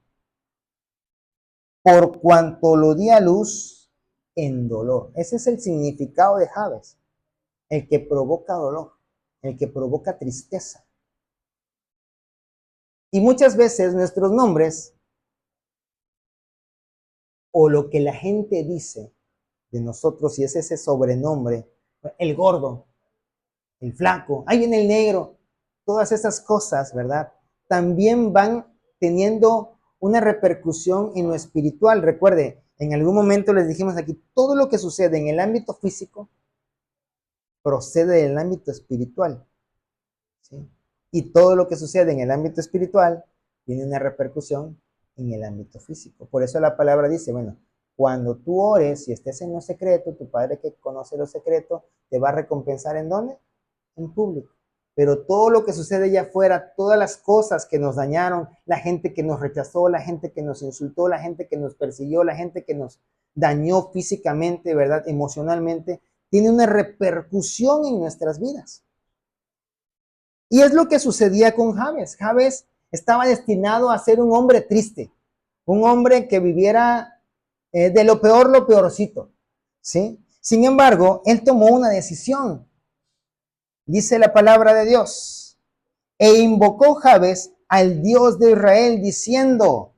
por cuanto lo di a luz en dolor. Ese es el significado de Jabes, el que provoca dolor, el que provoca tristeza. Y muchas veces nuestros nombres o lo que la gente dice de nosotros, y es ese sobrenombre, el gordo, el flaco, ahí viene el negro, todas esas cosas, ¿verdad? También van teniendo una repercusión en lo espiritual. Recuerde, en algún momento les dijimos aquí, todo lo que sucede en el ámbito físico procede del ámbito espiritual, ¿sí? Y todo lo que sucede en el ámbito espiritual tiene una repercusión en el ámbito físico. Por eso la palabra dice, bueno, cuando tú ores y estés en lo secreto, tu Padre que conoce lo secreto, te va a recompensar ¿en dónde? En público. Pero todo lo que sucede allá afuera, todas las cosas que nos dañaron, la gente que nos rechazó, la gente que nos insultó, la gente que nos persiguió, la gente que nos dañó físicamente, ¿verdad? Emocionalmente, tiene una repercusión en nuestras vidas. Y es lo que sucedía con Jabes. Jabes estaba destinado a ser un hombre triste, un hombre que viviera de lo peor, lo peorcito, ¿sí? Sin embargo, él tomó una decisión. Dice la palabra de Dios. E invocó Jabes al Dios de Israel diciendo,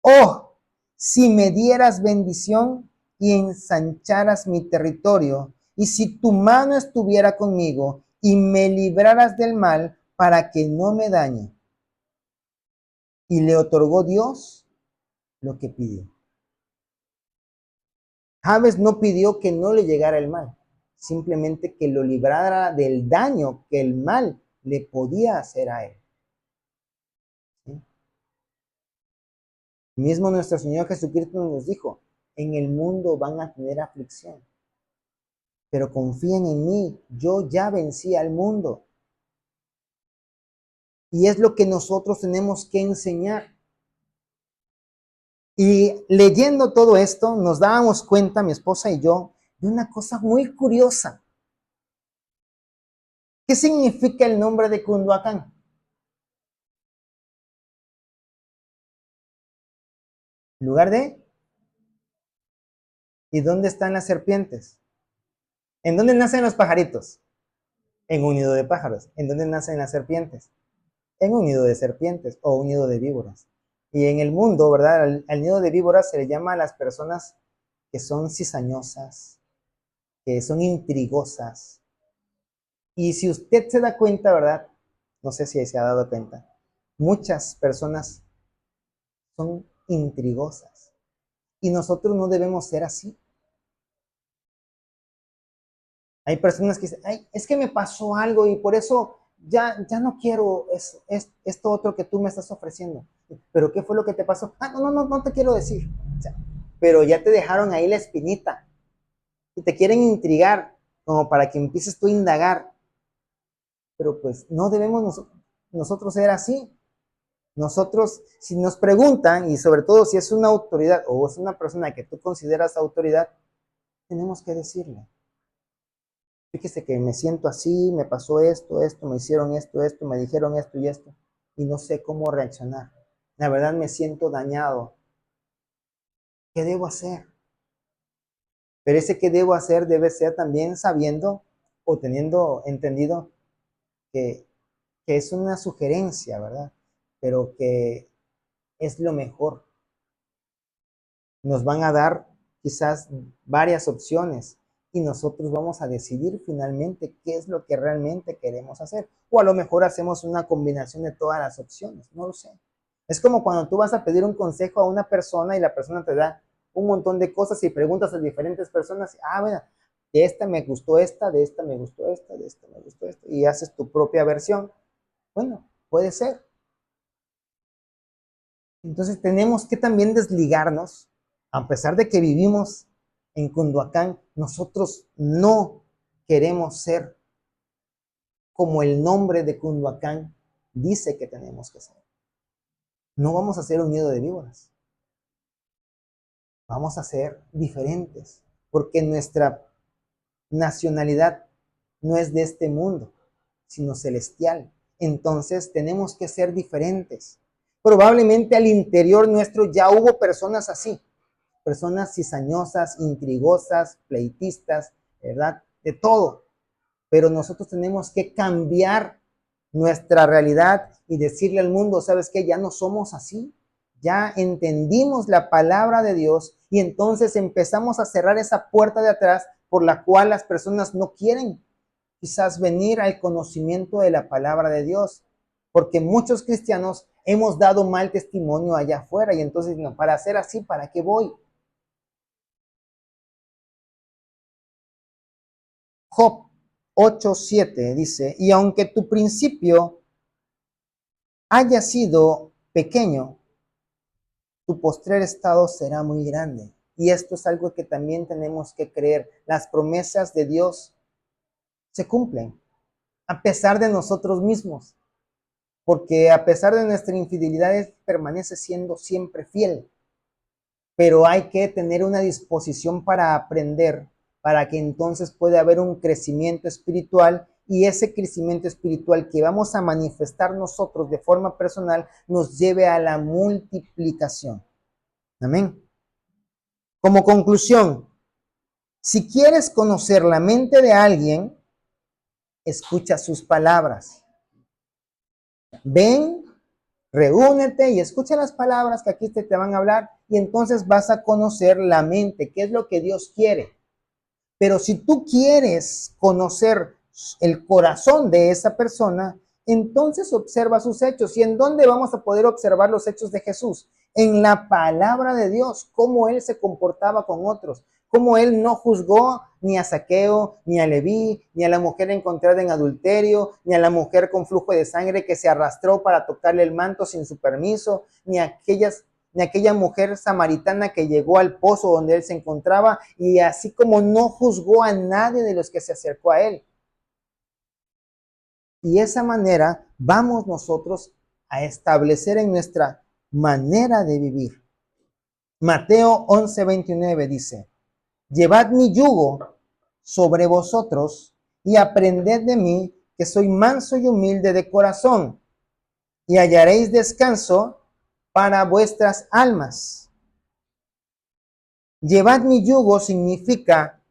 oh, si me dieras bendición y ensancharas mi territorio, y si tu mano estuviera conmigo y me libraras del mal para que no me dañe. Y le otorgó Dios lo que pidió. Jabes no pidió que no le llegara el mal, simplemente que lo librara del daño que el mal le podía hacer a él. ¿Sí? Mismo nuestro Señor Jesucristo nos dijo, en el mundo van a tener aflicción, pero confíen en mí, yo ya vencí al mundo. Y es lo que nosotros tenemos que enseñar. Y leyendo todo esto, nos dábamos cuenta, mi esposa y yo, de una cosa muy curiosa. ¿Qué significa el nombre de Cunduacán? En lugar de, ¿y dónde están las serpientes? ¿En dónde nacen los pajaritos? En un nido de pájaros. ¿En dónde nacen las serpientes? En un nido de serpientes o un nido de víboras. Y en el mundo, ¿verdad? Al nido de víboras se le llama a las personas que son cizañosas, que son intrigosas. Y si usted se da cuenta, ¿verdad? No sé si se ha dado cuenta. Muchas personas son intrigosas. Y nosotros no debemos ser así. Hay personas que dicen, ay, es que me pasó algo y por eso ya no quiero esto otro que tú me estás ofreciendo. ¿Pero qué fue lo que te pasó? Ah, no te quiero decir. O sea, pero ya te dejaron ahí la espinita y te quieren intrigar como para que empieces tú a indagar. Pero pues no debemos nosotros ser así. Nosotros, si nos preguntan, y sobre todo si es una autoridad o es una persona que tú consideras autoridad, tenemos que decirle. Fíjese que me siento así, me pasó esto, me hicieron esto, me dijeron esto y esto, y no sé cómo reaccionar. La verdad me siento dañado. ¿Qué debo hacer? Pero ese qué debo hacer debe ser también sabiendo o teniendo entendido que, que es una sugerencia, ¿verdad? Pero que es lo mejor. Nos van a dar quizás varias opciones y nosotros vamos a decidir finalmente qué es lo que realmente queremos hacer. O a lo mejor hacemos una combinación de todas las opciones, no lo sé. Es como cuando tú vas a pedir un consejo a una persona y la persona te da un montón de cosas y preguntas a diferentes personas. Ah, bueno, de esta me gustó esta, de esta me gustó esta, de esta me gustó esta. Y haces tu propia versión. Bueno, puede ser. Entonces tenemos que también desligarnos, a pesar de que vivimos en Cunduacán, nosotros no queremos ser como el nombre de Cunduacán dice que tenemos que ser. No vamos a ser un nido de víboras, vamos a ser diferentes, porque nuestra nacionalidad no es de este mundo, sino celestial. Entonces tenemos que ser diferentes. Probablemente al interior nuestro ya hubo personas así, personas cizañosas, intrigosas, pleitistas, ¿verdad? De todo. Pero nosotros tenemos que cambiar nuestra realidad y decirle al mundo, ¿sabes qué? Ya no somos así. Ya entendimos la palabra de Dios y entonces empezamos a cerrar esa puerta de atrás por la cual las personas no quieren quizás venir al conocimiento de la palabra de Dios. Porque muchos cristianos hemos dado mal testimonio allá afuera y entonces, no, para hacer así, ¿para qué voy? Job 8:7 dice, y aunque tu principio haya sido pequeño, tu postrer estado será muy grande. Y esto es algo que también tenemos que creer. Las promesas de Dios se cumplen, a pesar de nosotros mismos, porque a pesar de nuestra infidelidad, Él permanece siendo siempre fiel. Pero hay que tener una disposición para aprender, para que entonces pueda haber un crecimiento espiritual y ese crecimiento espiritual que vamos a manifestar nosotros de forma personal nos lleve a la multiplicación. Amén. Como conclusión, si quieres conocer la mente de alguien, escucha sus palabras. Ven, reúnete y escucha las palabras que aquí te van a hablar y entonces vas a conocer la mente, qué es lo que Dios quiere. Pero si tú quieres conocer el corazón de esa persona, entonces observa sus hechos. ¿Y en dónde vamos a poder observar los hechos de Jesús? En la palabra de Dios, cómo Él se comportaba con otros, cómo Él no juzgó ni a Zaqueo, ni a Leví, ni a la mujer encontrada en adulterio, ni a la mujer con flujo de sangre que se arrastró para tocarle el manto sin su permiso, ni a aquella mujer samaritana que llegó al pozo donde él se encontraba y así como no juzgó a nadie de los que se acercó a él. Y de esa manera vamos nosotros a establecer en nuestra manera de vivir. Mateo 11:29 dice, llevad mi yugo sobre vosotros y aprended de mí, que soy manso y humilde de corazón, y hallaréis descanso para vuestras almas, Llevad mi yugo significa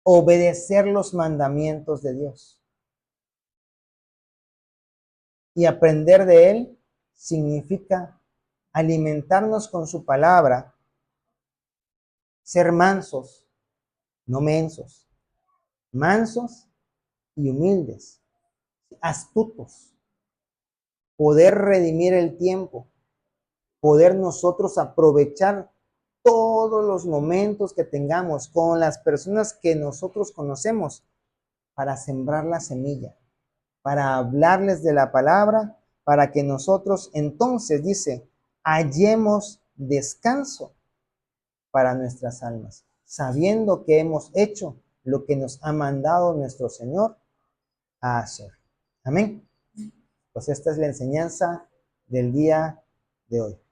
obedecer los mandamientos de Dios. Y aprender de Él significa alimentarnos con su palabra, ser mansos, no mensos, mansos y humildes, astutos, poder redimir el tiempo, poder nosotros aprovechar todos los momentos que tengamos con las personas que nosotros conocemos para sembrar la semilla, para hablarles de la palabra, para que nosotros entonces, dice, hallemos descanso para nuestras almas, sabiendo que hemos hecho lo que nos ha mandado nuestro Señor a hacer. Amén. Pues esta es la enseñanza del día de hoy.